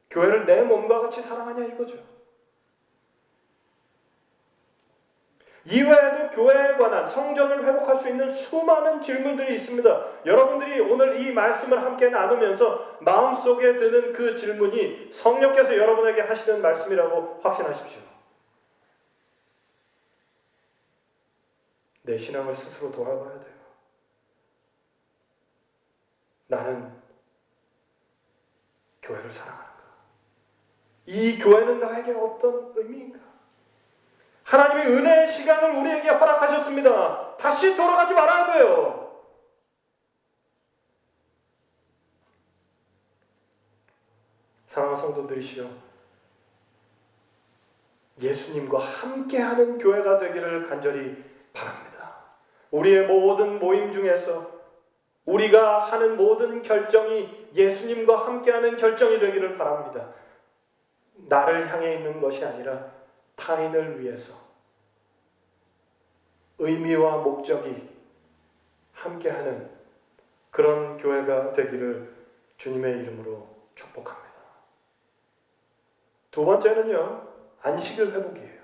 교회를 내 몸과 같이 사랑하냐 이거죠. 이외에도 교회에 관한 성전을 회복할 수 있는 수많은 질문들이 있습니다. 여러분들이 오늘 이 말씀을 함께 나누면서 마음속에 드는 그 질문이 성령께서 여러분에게 하시는 말씀이라고 확신하십시오. 내 신앙을 스스로 돌아봐야 돼요. 나는 교회를 사랑하는가? 이 교회는 나에게 어떤 의미인가? 하나님의 은혜의 시간을 우리에게 허락하셨습니다. 다시 돌아가지 말아야 돼요. 사랑하는 성도들이시여, 예수님과 함께하는 교회가 되기를 간절히 바랍니다. 우리의 모든 모임 중에서 우리가 하는 모든 결정이 예수님과 함께하는 결정이 되기를 바랍니다. 나를 향해 있는 것이 아니라 타인을 위해서 의미와 목적이 함께하는 그런 교회가 되기를 주님의 이름으로 축복합니다. 두 번째는요, 안식일 회복이에요.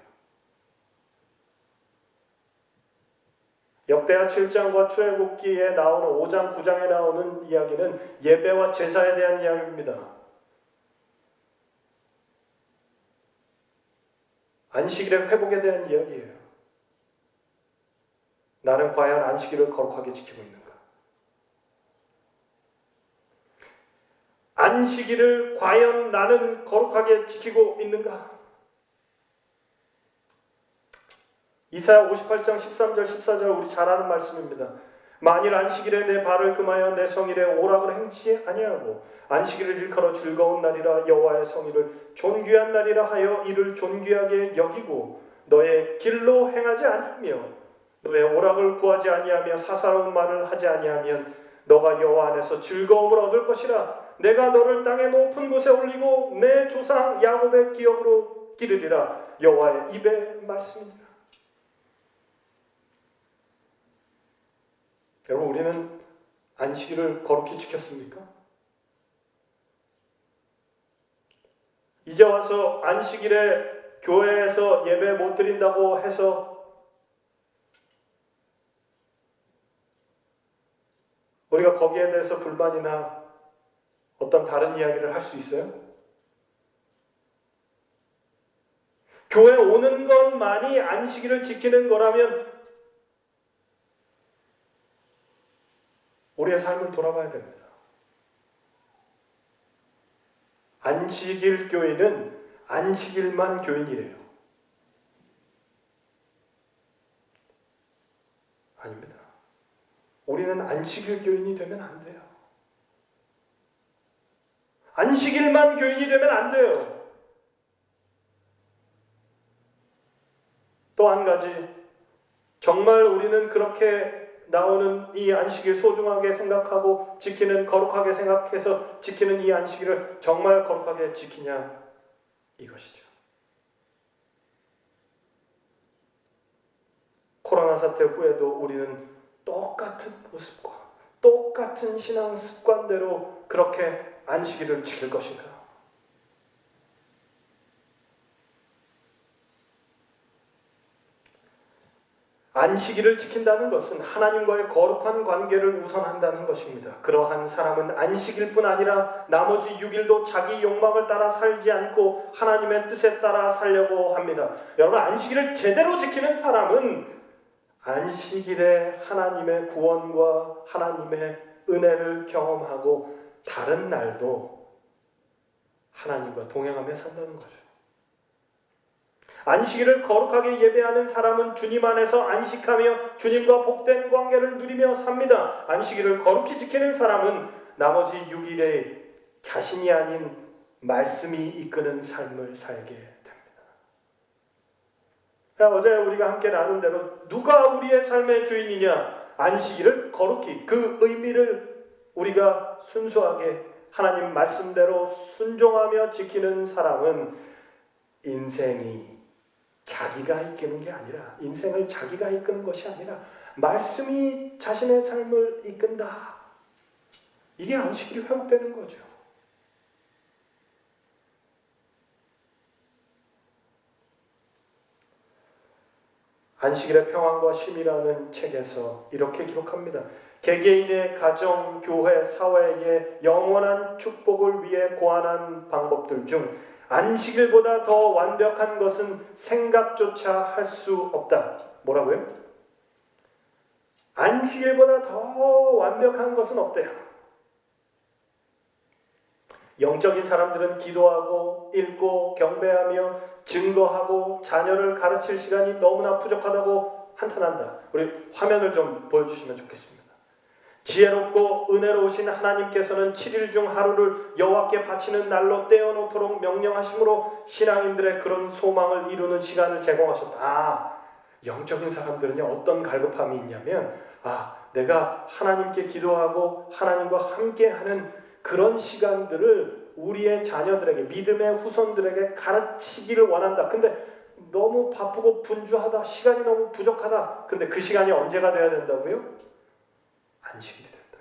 역대하 7장과 출애굽기에 나오는 5장, 9장에 나오는 이야기는 예배와 제사에 대한 이야기입니다. 안식일의 회복에 대한 이야기예요. 나는 과연 안식일을 거룩하게 지키고 있는가? 안식일을 과연 나는 거룩하게 지키고 있는가? 이사야 58장 13절 14절 우리 잘 아는 말씀입니다. 만일 안식일에 내 발을 금하여 내 성일에 오락을 행치 아니하고 안식일을 일컬어 즐거운 날이라 여호와의 성일을 존귀한 날이라 하여 이를 존귀하게 여기고 너의 길로 행하지 아니하며 너의 오락을 구하지 아니하며 사사로운 말을 하지 아니하면 너가 여호와 안에서 즐거움을 얻을 것이라. 내가 너를 땅의 높은 곳에 올리고 내 조상 야곱의 기업으로 기르리라. 여호와의 입의 말씀이니라. 여러분, 우리는 안식일을 거룩히 지켰습니까? 이제 와서 안식일에 교회에서 예배 못 드린다고 해서 우리가 거기에 대해서 불만이나 어떤 다른 이야기를 할 수 있어요? 교회 오는 것만이 안식일을 지키는 거라면 우리의 삶을 돌아봐야 됩니다. 안식일 교인은 안식일만 교인이래요. 아닙니다. 우리는 안식일 교인이 되면 안 돼요. 안식일만 교인이 되면 안 돼요. 또 한 가지, 정말 우리는 그렇게 나오는 이 안식일 소중하게 생각하고 지키는, 거룩하게 생각해서 지키는 이 안식일을 정말 거룩하게 지키냐, 이것이죠. 코로나 사태 후에도 우리는 똑같은 모습과 똑같은 신앙 습관대로 그렇게 안식일을 지킬 것인가? 안식일을 지킨다는 것은 하나님과의 거룩한 관계를 우선한다는 것입니다. 그러한 사람은 안식일뿐 아니라 나머지 6일도 자기 욕망을 따라 살지 않고 하나님의 뜻에 따라 살려고 합니다. 여러분, 안식일을 제대로 지키는 사람은 안식일에 하나님의 구원과 하나님의 은혜를 경험하고 다른 날도 하나님과 동행하며 산다는 거죠. 안식일을 거룩하게 예배하는 사람은 주님 안에서 안식하며 주님과 복된 관계를 누리며 삽니다. 안식일을 거룩히 지키는 사람은 나머지 6일에 자신이 아닌 말씀이 이끄는 삶을 살게 됩니다. 어제 우리가 함께 나눈 대로 누가 우리의 삶의 주인이냐? 안식일을 거룩히, 그 의미를 우리가 순수하게 하나님 말씀대로 순종하며 지키는 사람은 인생이 자기가 이끄는 게 아니라, 인생을 자기가 이끄는 것이 아니라 말씀이 자신의 삶을 이끈다. 이게 안식일이 회복되는 거죠. 안식일의 평안과 쉼이라는 책에서 이렇게 기록합니다. 개개인의 가정, 교회, 사회의 영원한 축복을 위해 고안한 방법들 중 안식일보다 더 완벽한 것은 생각조차 할 수 없다. 뭐라고요? 안식일보다 더 완벽한 것은 없대요. 영적인 사람들은 기도하고 읽고 경배하며 증거하고 자녀를 가르칠 시간이 너무나 부족하다고 한탄한다. 우리 화면을 좀 보여주시면 좋겠습니다. 지혜롭고 은혜로우신 하나님께서는 7일 중 하루를 여호와께 바치는 날로 떼어놓도록 명령하심으로 신앙인들의 그런 소망을 이루는 시간을 제공하셨다. 영적인 사람들은요, 어떤 갈급함이 있냐면, 내가 하나님께 기도하고 하나님과 함께하는 그런 시간들을 우리의 자녀들에게, 믿음의 후손들에게 가르치기를 원한다. 근데 너무 바쁘고 분주하다. 시간이 너무 부족하다. 근데 그 시간이 언제가 돼야 된다고요? 안식일이 된다.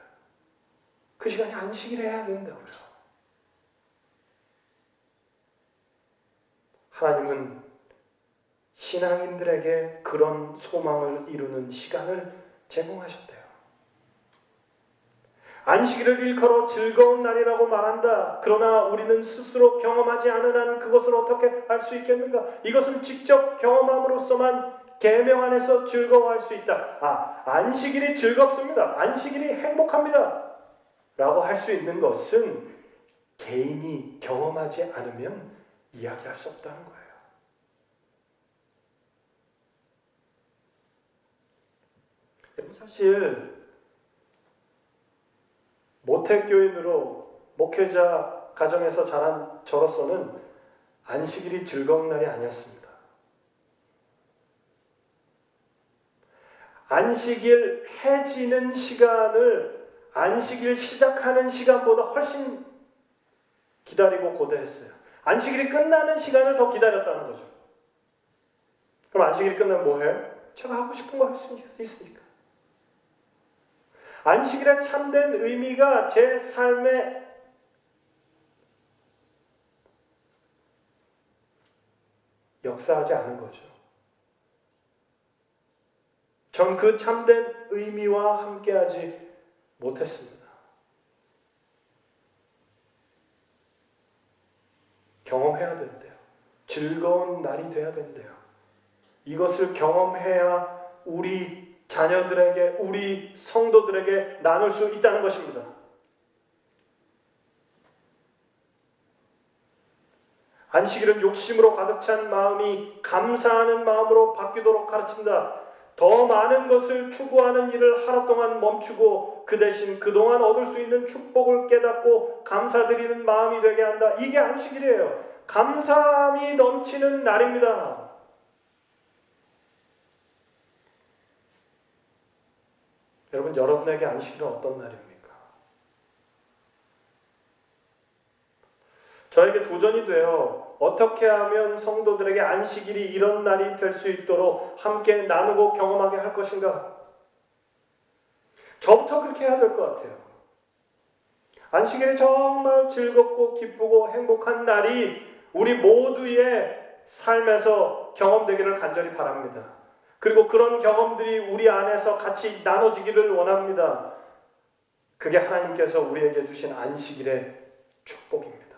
그 시간이 안식일에 해야 된다고요. 하나님은 신앙인들에게 그런 소망을 이루는 시간을 제공하셨대요. 안식일을 일컬어 즐거운 날이라고 말한다. 그러나 우리는 스스로 경험하지 않은 한 그것을 어떻게 알 수 있겠는가? 이것은 직접 경험함으로써만 계명 안에서 즐거워할 수 있다. 안식일이 즐겁습니다. 안식일이 행복합니다. 라고 할 수 있는 것은 개인이 경험하지 않으면 이야기할 수 없다는 거예요. 사실 모태교인으로 목회자 가정에서 자란 저로서는 안식일이 즐거운 날이 아니었습니다. 안식일 해 지는 시간을 안식일 시작하는 시간보다 훨씬 기다리고 고대했어요. 안식일이 끝나는 시간을 더 기다렸다는 거죠. 그럼 안식일이 끝나면 뭐 해요? 제가 하고 싶은 거 할 수 있으니까. 안식일의 참된 의미가 제 삶에 역사하지 않은 거죠. 전 그 참된 의미와 함께하지 못했습니다. 경험해야 된대요. 즐거운 날이 돼야 된대요. 이것을 경험해야 우리 자녀들에게, 우리 성도들에게 나눌 수 있다는 것입니다. 안식일은 욕심으로 가득 찬 마음이 감사하는 마음으로 바뀌도록 가르친다. 더 많은 것을 추구하는 일을 하루 동안 멈추고 그 대신 그동안 얻을 수 있는 축복을 깨닫고 감사드리는 마음이 되게 한다. 이게 안식일이에요. 감사함이 넘치는 날입니다. 여러분, 여러분에게 안식일은 어떤 날입니까? 저에게 도전이 돼요. 어떻게 하면 성도들에게 안식일이 이런 날이 될 수 있도록 함께 나누고 경험하게 할 것인가? 저부터 그렇게 해야 될 것 같아요. 안식일이 정말 즐겁고 기쁘고 행복한 날이 우리 모두의 삶에서 경험되기를 간절히 바랍니다. 그리고 그런 경험들이 우리 안에서 같이 나눠지기를 원합니다. 그게 하나님께서 우리에게 주신 안식일의 축복입니다.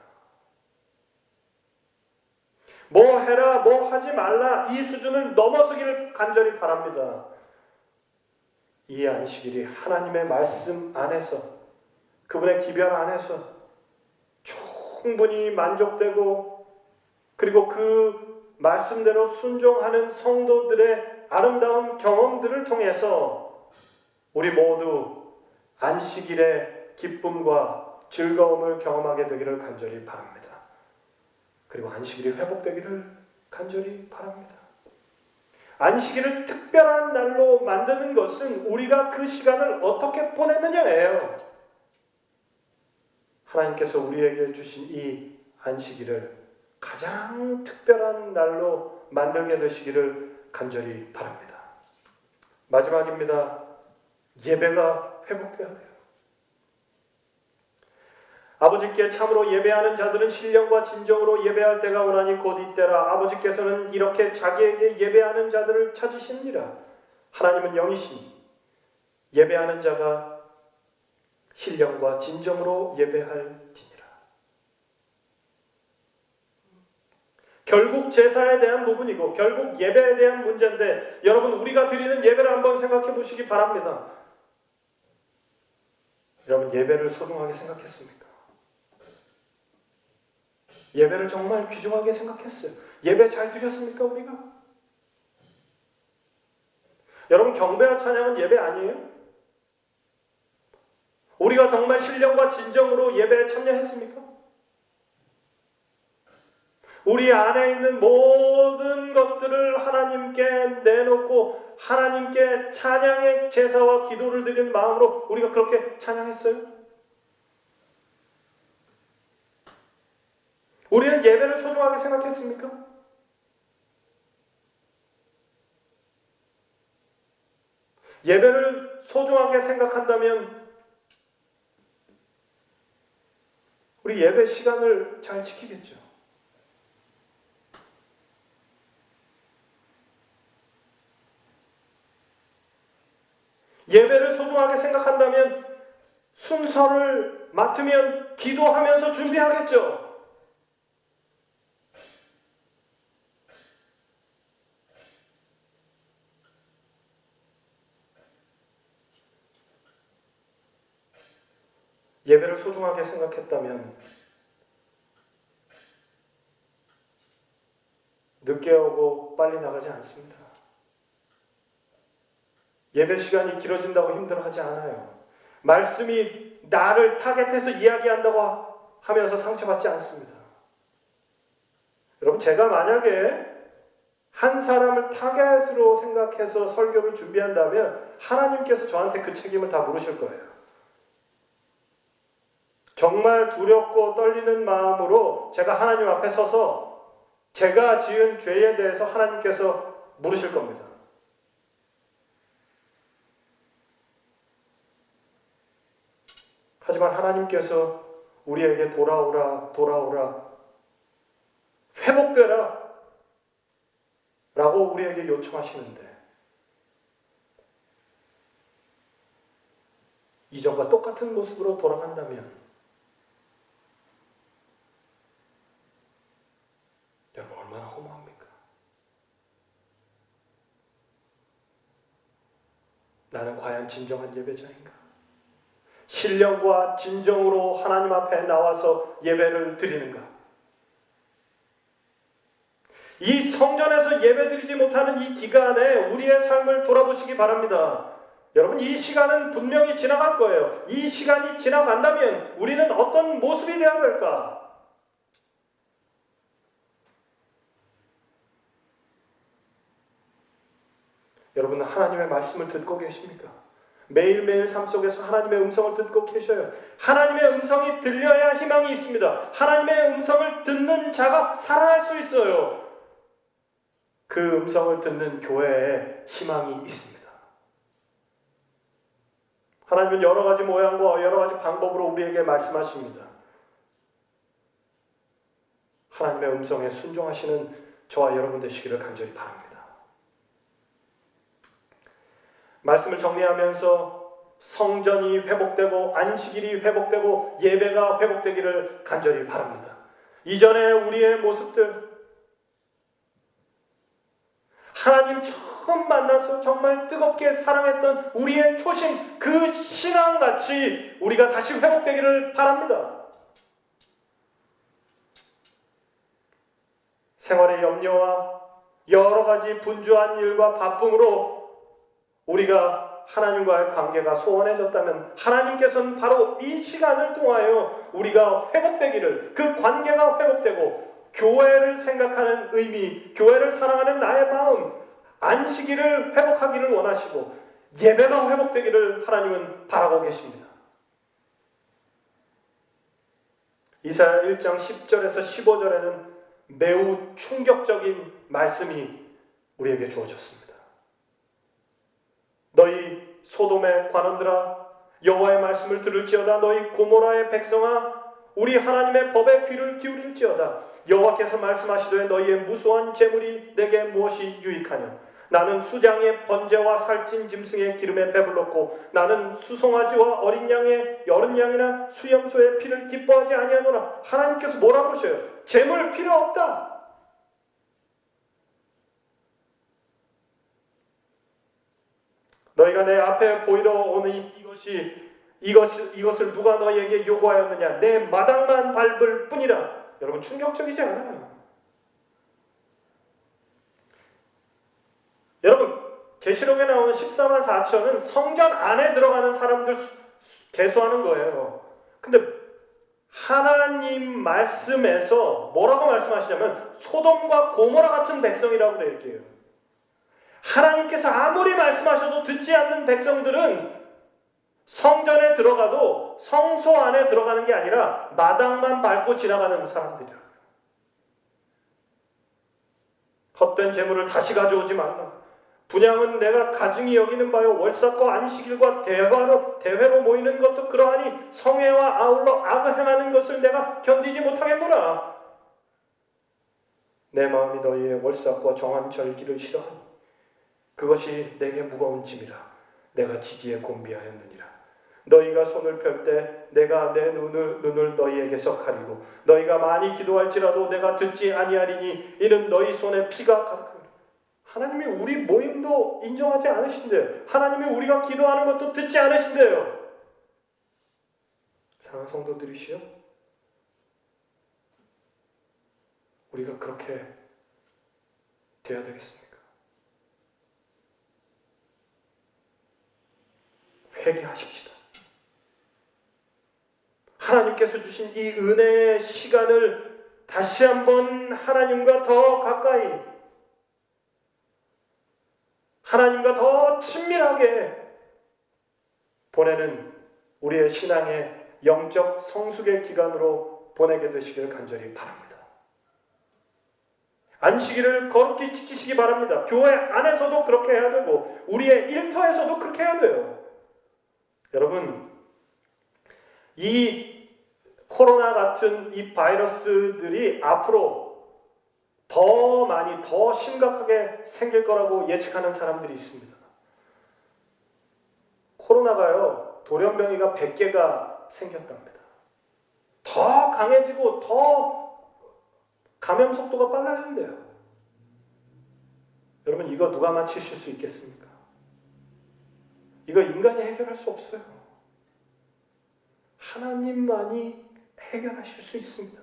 뭐 해라, 뭐 하지 말라, 이 수준을 넘어서기를 간절히 바랍니다. 이 안식일이 하나님의 말씀 안에서, 그분의 기별 안에서 충분히 만족되고, 그리고 그 말씀대로 순종하는 성도들의 아름다운 경험들을 통해서 우리 모두 안식일의 기쁨과 즐거움을 경험하게 되기를 간절히 바랍니다. 그리고 안식일이 회복되기를 간절히 바랍니다. 안식일을 특별한 날로 만드는 것은 우리가 그 시간을 어떻게 보내느냐예요. 하나님께서 우리에게 주신 이 안식일을 가장 특별한 날로 만들게 되시기를 간절히 바랍니다. 마지막입니다. 예배가 회복되어야 돼요. 아버지께 참으로 예배하는 자들은 신령과 진정으로 예배할 때가 오나니 곧 이때라. 아버지께서는 이렇게 자기에게 예배하는 자들을 찾으시느니라. 하나님은 영이시니 예배하는 자가 신령과 진정으로 예배할지니라. 결국 제사에 대한 부분이고 결국 예배에 대한 문제인데, 여러분 우리가 드리는 예배를 한번 생각해 보시기 바랍니다. 여러분 예배를 소중하게 생각했습니까? 예배를 정말 귀중하게 생각했어요. 예배 잘 드렸습니까 우리가? 여러분 경배와 찬양은 예배 아니에요? 우리가 정말 신령과 진정으로 예배에 참여했습니까? 우리 안에 있는 모든 것들을 하나님께 내놓고 하나님께 찬양의 제사와 기도를 드리는 마음으로 우리가 그렇게 찬양했어요? 우리는 예배를 소중하게 생각했습니까? 예배를 소중하게 생각한다면 우리 예배 시간을 잘 지키겠죠. 예배를 소중하게 생각한다면 순서를 맡으면 기도하면서 준비하겠죠. 예배를 소중하게 생각했다면 늦게 오고 빨리 나가지 않습니다. 예배 시간이 길어진다고 힘들어하지 않아요. 말씀이 나를 타겟해서 이야기한다고 하면서 상처받지 않습니다. 여러분 제가 만약에 한 사람을 타겟으로 생각해서 설교를 준비한다면 하나님께서 저한테 그 책임을 다 물으실 거예요. 정말 두렵고 떨리는 마음으로 제가 하나님 앞에 서서 제가 지은 죄에 대해서 하나님께서 물으실 겁니다. 하지만 하나님께서 우리에게 돌아오라, 돌아오라, 회복되라 라고 우리에게 요청하시는데 이전과 똑같은 모습으로 돌아간다면 여러분 얼마나 허무합니까? 나는 과연 진정한 예배자인가? 신령과 진정으로 하나님 앞에 나와서 예배를 드리는가? 이 성전에서 예배드리지 못하는 이 기간에 우리의 삶을 돌아보시기 바랍니다. 여러분 이 시간은 분명히 지나갈 거예요. 이 시간이 지나간다면 우리는 어떤 모습이 되어야 될까? 여러분은 하나님의 말씀을 듣고 계십니까? 매일매일 삶 속에서 하나님의 음성을 듣고 계셔요. 하나님의 음성이 들려야 희망이 있습니다. 하나님의 음성을 듣는 자가 살아날 수 있어요. 그 음성을 듣는 교회에 희망이 있습니다. 하나님은 여러 가지 모양과 여러 가지 방법으로 우리에게 말씀하십니다. 하나님의 음성에 순종하시는 저와 여러분 되시기를 간절히 바랍니다. 말씀을 정리하면서 성전이 회복되고 안식일이 회복되고 예배가 회복되기를 간절히 바랍니다. 이전에 우리의 모습들, 하나님 처음 만나서 정말 뜨겁게 사랑했던 우리의 초심, 그 신앙같이 우리가 다시 회복되기를 바랍니다. 생활의 염려와 여러 가지 분주한 일과 바쁨으로 우리가 하나님과의 관계가 소원해졌다면 하나님께서는 바로 이 시간을 통하여 우리가 회복되기를, 그 관계가 회복되고 교회를 생각하는 의미, 교회를 사랑하는 나의 마음, 안식일을 회복하기를 원하시고 예배가 회복되기를 하나님은 바라고 계십니다. 이사야 1장 10절에서 15절에는 매우 충격적인 말씀이 우리에게 주어졌습니다. 너희 소돔의 관원들아, 여호와의 말씀을 들을지어다. 너희 고모라의 백성아, 우리 하나님의 법에 귀를 기울일지어다. 여호와께서 말씀하시되 너희의 무수한 재물이 내게 무엇이 유익하냐? 나는 수장의 번제와 살찐 짐승의 기름에 배불렀고 나는 수송아지와 어린 양의 여른 양이나 수염소의 피를 기뻐하지 아니하노라. 하나님께서 뭐라고 그러셔요? 재물 필요 없다. 너희가 내 앞에 보이러 오는 이것을 누가 너희에게 요구하였느냐? 내 마당만 밟을 뿐이라. 여러분, 충격적이지 않아요? 여러분, 계시록에 나오는 14만 4천은 성전 안에 들어가는 사람들 계수하는 거예요. 근데 하나님 말씀에서 뭐라고 말씀하시냐면 소돔과 고모라 같은 백성이라고 얘기해요. 하나님께서 아무리 말씀하셔도 듣지 않는 백성들은 성전에 들어가도 성소 안에 들어가는 게 아니라 마당만 밟고 지나가는 사람들이라. 헛된 재물을 다시 가져오지 말라. 분향은 내가 가증히 여기는 바요. 월삭과 안식일과 대회로 모이는 것도 그러하니 성회와 아울러 악을 행하는 것을 내가 견디지 못하겠노라. 내 마음이 너희의 월삭과 정한 절기를 싫어하니 그것이 내게 무거운 짐이라. 내가 지기에 곤비하였느니라. 너희가 손을 펼 때 내가 내 눈을 너희에게서 가리고 너희가 많이 기도할지라도 내가 듣지 아니하리니 이는 너희 손에 피가 가득하니라. 하나님이 우리 모임도 인정하지 않으신대요. 하나님이 우리가 기도하는 것도 듣지 않으신대요. 사랑하는 성도들이시여, 우리가 그렇게 돼야 되겠습니까? 회개하십시다. 하나님께서 주신 이 은혜의 시간을 다시 한번 하나님과 더 가까이, 하나님과 더 친밀하게 보내는 우리의 신앙의 영적 성숙의 기간으로 보내게 되시길 간절히 바랍니다. 안식일을 거룩히 지키시기 바랍니다. 교회 안에서도 그렇게 해야 되고 우리의 일터에서도 그렇게 해야 돼요. 여러분, 이 코로나 같은 이 바이러스들이 앞으로 더 많이, 더 심각하게 생길 거라고 예측하는 사람들이 있습니다. 코로나가요, 돌연변이가 100개가 생겼답니다. 더 강해지고 더 감염 속도가 빨라진대요. 여러분, 이거 누가 맞히실 수 있겠습니까? 이거 인간이 해결할 수 없어요. 하나님만이 해결하실 수 있습니다.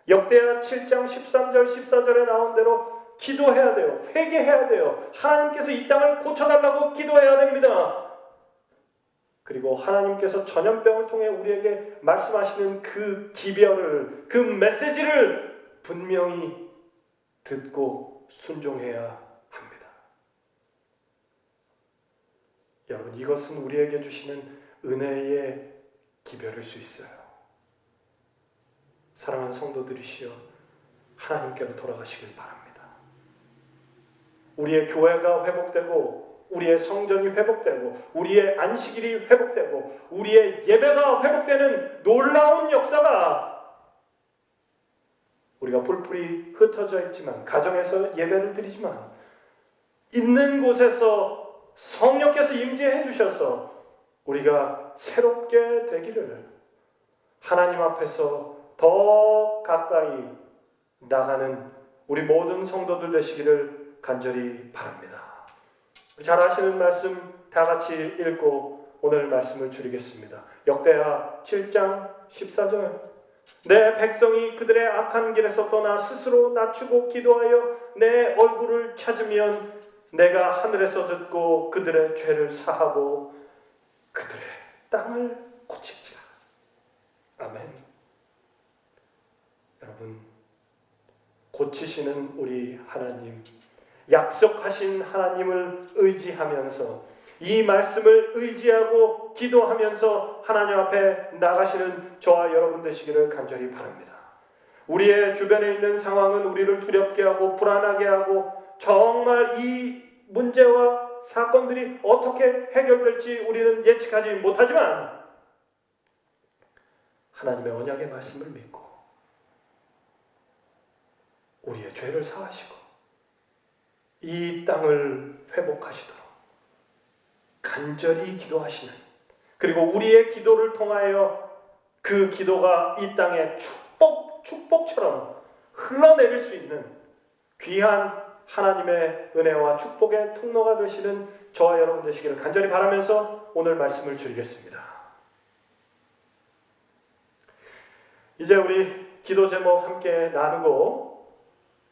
역대하 7장 13절 14절에 나온 대로 기도해야 돼요. 회개해야 돼요. 하나님께서 이 땅을 고쳐달라고 기도해야 됩니다. 그리고 하나님께서 전염병을 통해 우리에게 말씀하시는 그 기별을, 그 메시지를 분명히 듣고 순종해야 합니다. 여러분, 이것은 우리에게 주시는 은혜의 기별일 수 있어요. 사랑하는 성도들이시여, 하나님께로 돌아가시길 바랍니다. 우리의 교회가 회복되고 우리의 성전이 회복되고 우리의 안식일이 회복되고 우리의 예배가 회복되는 놀라운 역사가, 우리가 뿔뿔이 흩어져 있지만, 가정에서 예배를 드리지만 있는 곳에서 성령께서 임재해 주셔서 우리가 새롭게 되기를, 하나님 앞에서 더 가까이 나가는 우리 모든 성도들 되시기를 간절히 바랍니다. 잘 아시는 말씀 다 같이 읽고 오늘 말씀을 줄이겠습니다. 역대하 7장 14절. 내 백성이 그들의 악한 길에서 떠나 스스로 낮추고 기도하여 내 얼굴을 찾으면 내가 하늘에서 듣고 그들의 죄를 사하고 그들의 땅을 고칠지라. 아멘. 여러분, 고치시는 우리 하나님, 약속하신 하나님을 의지하면서, 이 말씀을 의지하고 기도하면서 하나님 앞에 나가시는 저와 여러분 되시기를 간절히 바랍니다. 우리의 주변에 있는 상황은 우리를 두렵게 하고 불안하게 하고, 정말 이 문제와 사건들이 어떻게 해결될지 우리는 예측하지 못하지만, 하나님의 언약의 말씀을 믿고 우리의 죄를 사하시고 이 땅을 회복하시도록 간절히 기도하시는, 그리고 우리의 기도를 통하여 그 기도가 이 땅에 축복처럼 흘러내릴 수 있는 귀한 하나님의 은혜와 축복의 통로가 되시는 저와 여러분 되시기를 간절히 바라면서 오늘 말씀을 줄이겠습니다. 이제 우리 기도 제목 함께 나누고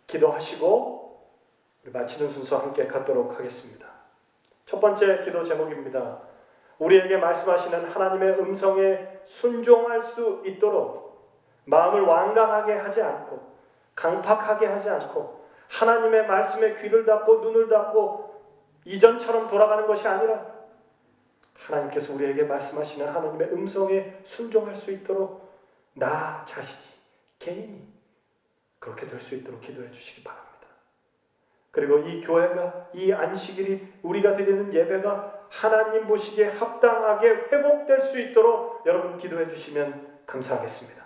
기도하시고 우리 마치는 순서 함께 갖도록 하겠습니다. 첫 번째 기도 제목입니다. 우리에게 말씀하시는 하나님의 음성에 순종할 수 있도록 마음을 완강하게 하지 않고 강팍하게 하지 않고 하나님의 말씀에 귀를 닫고 눈을 닫고 이전처럼 돌아가는 것이 아니라 하나님께서 우리에게 말씀하시는 하나님의 음성에 순종할 수 있도록 나 자신이, 개인이 그렇게 될 수 있도록 기도해 주시기 바랍니다. 그리고 이 교회가, 이 안식일이, 우리가 드리는 예배가 하나님 보시기에 합당하게 회복될 수 있도록 여러분 기도해 주시면 감사하겠습니다.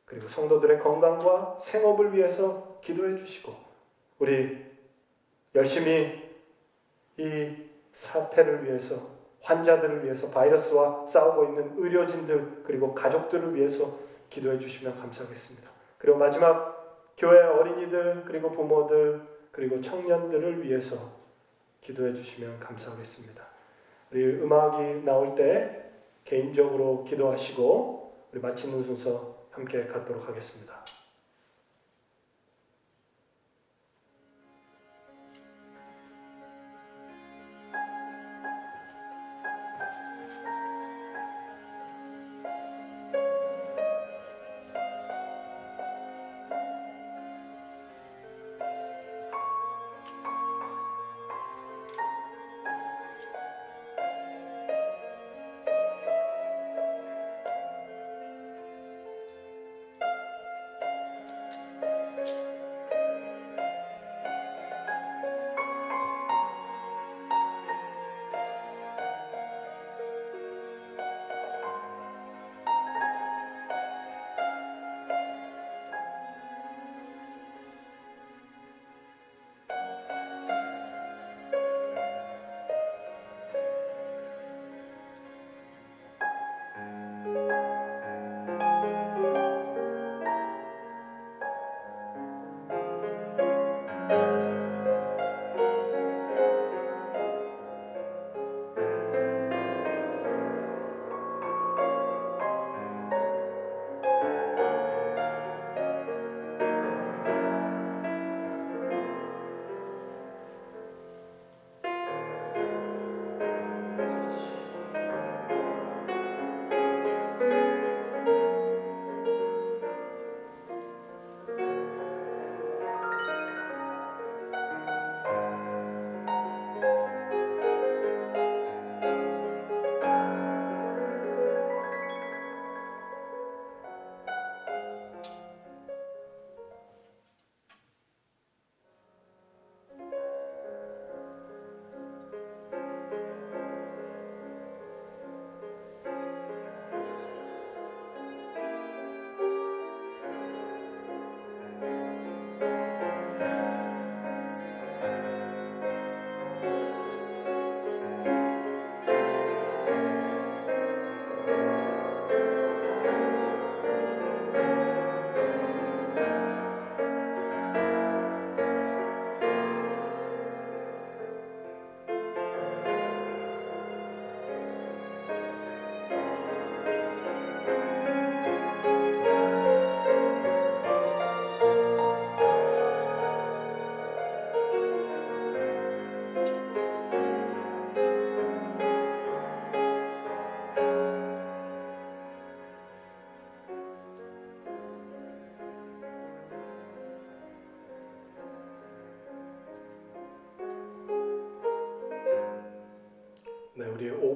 그리고 성도들의 건강과 생업을 위해서 기도해 주시고, 우리 열심히 이 사태를 위해서, 환자들을 위해서, 바이러스와 싸우고 있는 의료진들 그리고 가족들을 위해서 기도해 주시면 감사하겠습니다. 그리고 마지막 교회 어린이들 그리고 부모들 그리고 청년들을 위해서 기도해 주시면 감사하겠습니다. 우리 음악이 나올 때 개인적으로 기도하시고 우리 마치는 순서 함께 갖도록 하겠습니다.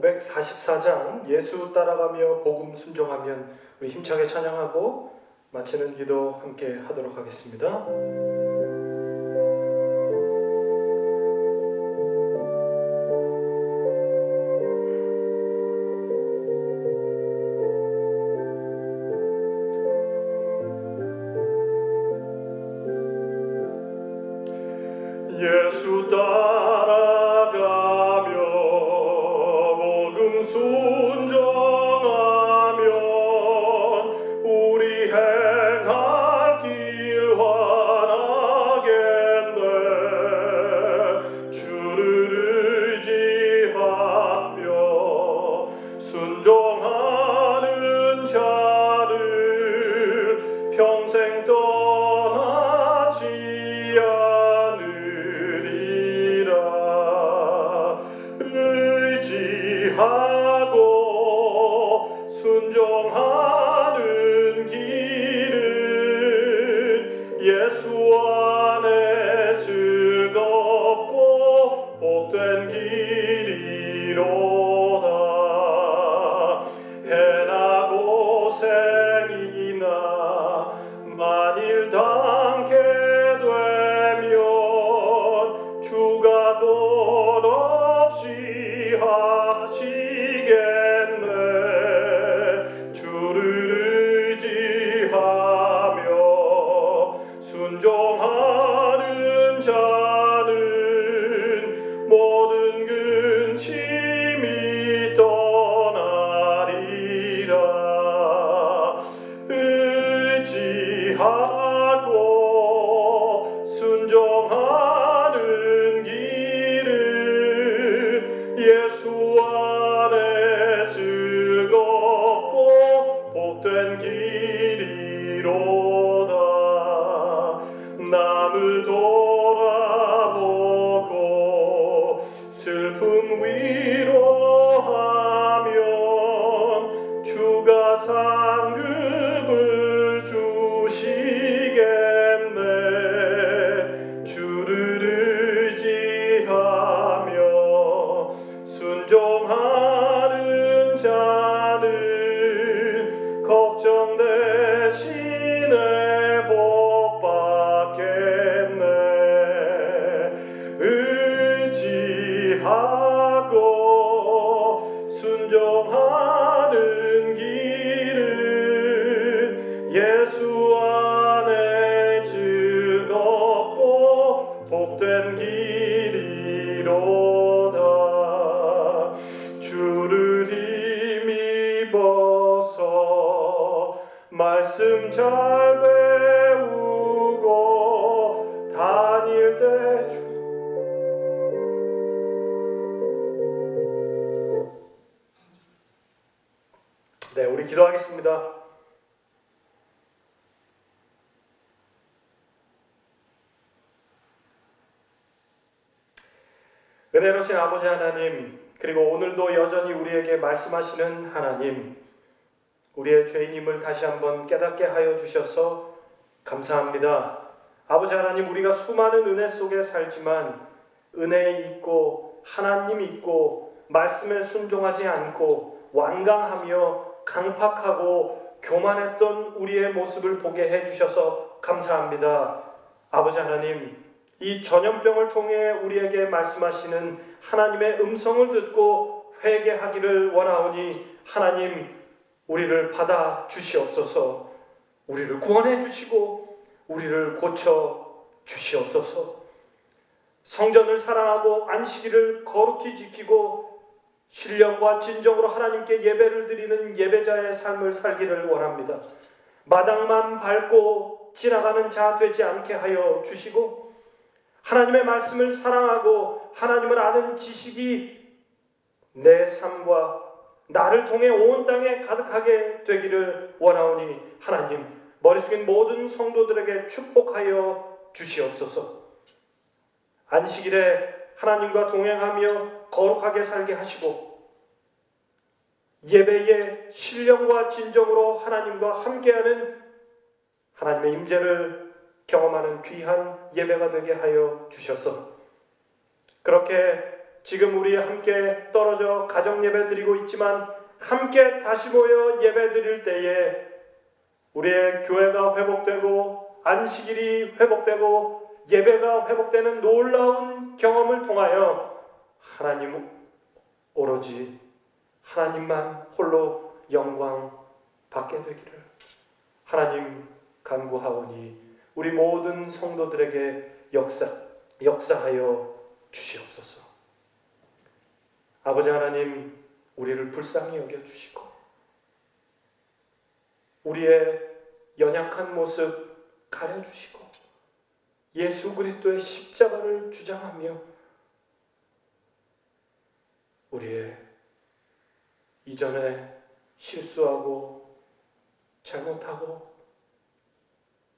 544장 예수 따라가며 복음 순종하면 우리 힘차게 찬양하고 마치는 기도 함께 하도록 하겠습니다. 예수 따라가며 복음 순종하면 우리 행할 길 환하겠네. 주를 의지하며 순종하는 자를 평생 떠나지 의지하고 순종하는 길은 예수 안에 즐겁고 복된 길이로다. 해나 고생이나 만일 당케 되면 주가 곧 없이 하시겠네. 주를 의지하며 순종하는 자는 모든 근심이 떠나리라. 의지하고 순종하는 길은 예수 안에 즐겁고 복된 길이로다. 남을 돌아보고 슬픔 위로하면 주가 상급을 주시겠네. 주를 의지하며 순종하는 자는 걱정 대신에 복 받겠네. 의지하고 순종하는 길은 예수 안에 즐겁고 복된 길이로다. 주를 힘입어서 말씀 잘 배우고 다닐 때 네, 우리 기도하겠습니다. 은혜로우신 아버지 하나님, 그리고 오늘도 여전히 우리에게 말씀하시는 하나님, 우리의 죄인임을 다시 한번 깨닫게 하여 주셔서 감사합니다. 아버지 하나님, 우리가 수많은 은혜 속에 살지만 은혜에 있고 하나님 있고 말씀에 순종하지 않고 완강하며 강팍하고 교만했던 우리의 모습을 보게 해주셔서 감사합니다. 아버지 하나님, 이 전염병을 통해 우리에게 말씀하시는 하나님의 음성을 듣고 회개하기를 원하오니 하나님, 우리를 받아 주시옵소서. 우리를 구원해 주시고 우리를 고쳐 주시옵소서. 성전을 사랑하고 안식일을 거룩히 지키고 신령과 진정으로 하나님께 예배를 드리는 예배자의 삶을 살기를 원합니다. 마당만 밟고 지나가는 자 되지 않게 하여 주시고 하나님의 말씀을 사랑하고 하나님을 아는 지식이 내 삶과 나를 통해 온 땅에 가득하게 되기를 원하오니 하나님, 머리 숙인 모든 성도들에게 축복하여 주시옵소서. 안식일에 하나님과 동행하며 거룩하게 살게 하시고 예배의 신령과 진정으로 하나님과 함께하는 하나님의 임재를 경험하는 귀한 예배가 되게 하여 주셔서 그렇게 지금 우리 함께 떨어져 가정 예배 드리고 있지만 함께 다시 모여 예배 드릴 때에 우리의 교회가 회복되고 안식일이 회복되고 예배가 회복되는 놀라운 경험을 통하여 하나님 오로지 하나님만 홀로 영광 받게 되기를 하나님 간구하오니 우리 모든 성도들에게 역사하여 주시옵소서. 아버지 하나님, 우리를 불쌍히 여겨주시고 우리의 연약한 모습 가려주시고 예수 그리스도의 십자가를 주장하며 우리의 이전에 실수하고 잘못하고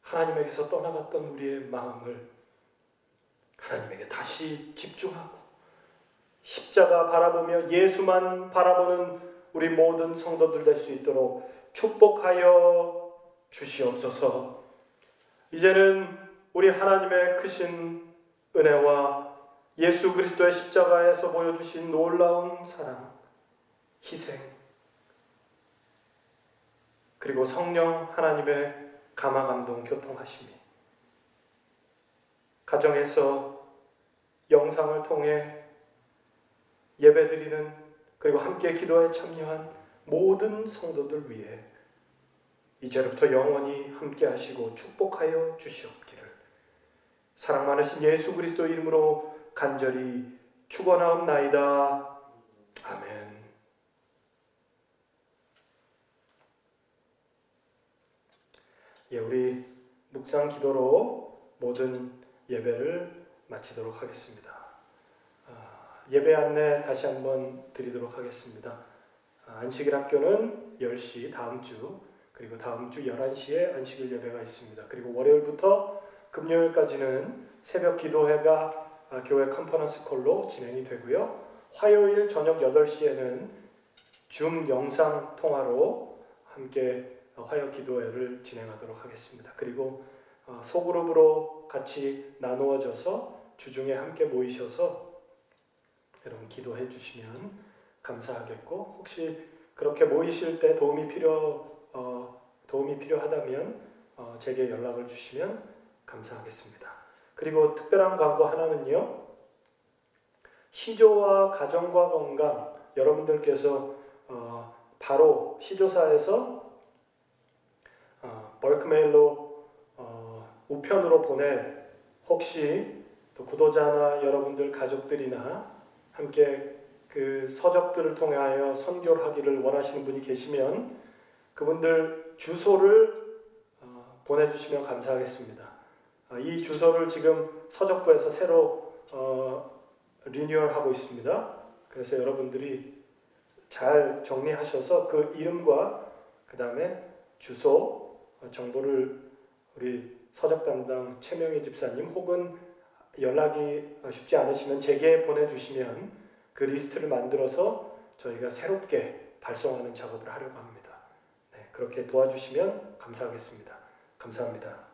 하나님에게서 떠나갔던 우리의 마음을 하나님에게 다시 집중하고 십자가 바라보며 예수만 바라보는 우리 모든 성도들 될 수 있도록 축복하여 주시옵소서. 이제는 우리 하나님의 크신 은혜와 예수 그리스도의 십자가에서 보여주신 놀라운 사랑, 희생, 그리고 성령 하나님의 감화감동 교통하심이 가정에서 영상을 통해 예배드리는 그리고 함께 기도에 참여한 모든 성도들 위해 이제부터 영원히 함께 하시고 축복하여 주시옵기를 사랑 많으신 예수 그리스도 이름으로 간절히 축원하옵나이다. 아멘. 우리 묵상 기도로 모든 예배를 마치도록 하겠습니다. 예배 안내 다시 한번 드리도록 하겠습니다. 안식일 학교는 10시 다음 주 그리고 다음 주 11시에 안식일 예배가 있습니다. 그리고 월요일부터 금요일까지는 새벽 기도회가 교회 컨퍼런스 콜로 진행이 되고요. 화요일 저녁 8시에는 줌 영상 통화로 함께 화요 기도회를 진행하도록 하겠습니다. 그리고 소그룹으로 같이 나누어져서 주중에 함께 모이셔서 여러분 기도해 주시면 감사하겠고 혹시 그렇게 모이실 때 도움이 필요하다면 제게 연락을 주시면 감사하겠습니다. 그리고 특별한 광고 하나는요. 시조와 가정과 건강 여러분들께서 바로 시조사에서 벌크메일로 우편으로 보낼 혹시 또 구독자나 여러분들 가족들이나 함께 그 서적들을 통하여 선교를 하기를 원하시는 분이 계시면 그분들 주소를 보내주시면 감사하겠습니다. 이 주소를 지금 서적부에서 새로 리뉴얼하고 있습니다. 그래서 여러분들이 잘 정리하셔서 그 이름과 그 다음에 주소 정보를 우리 서적 담당 최명희 집사님 혹은 연락이 쉽지 않으시면 제게 보내주시면 그 리스트를 만들어서 저희가 새롭게 발송하는 작업을 하려고 합니다. 네, 그렇게 도와주시면 감사하겠습니다. 감사합니다.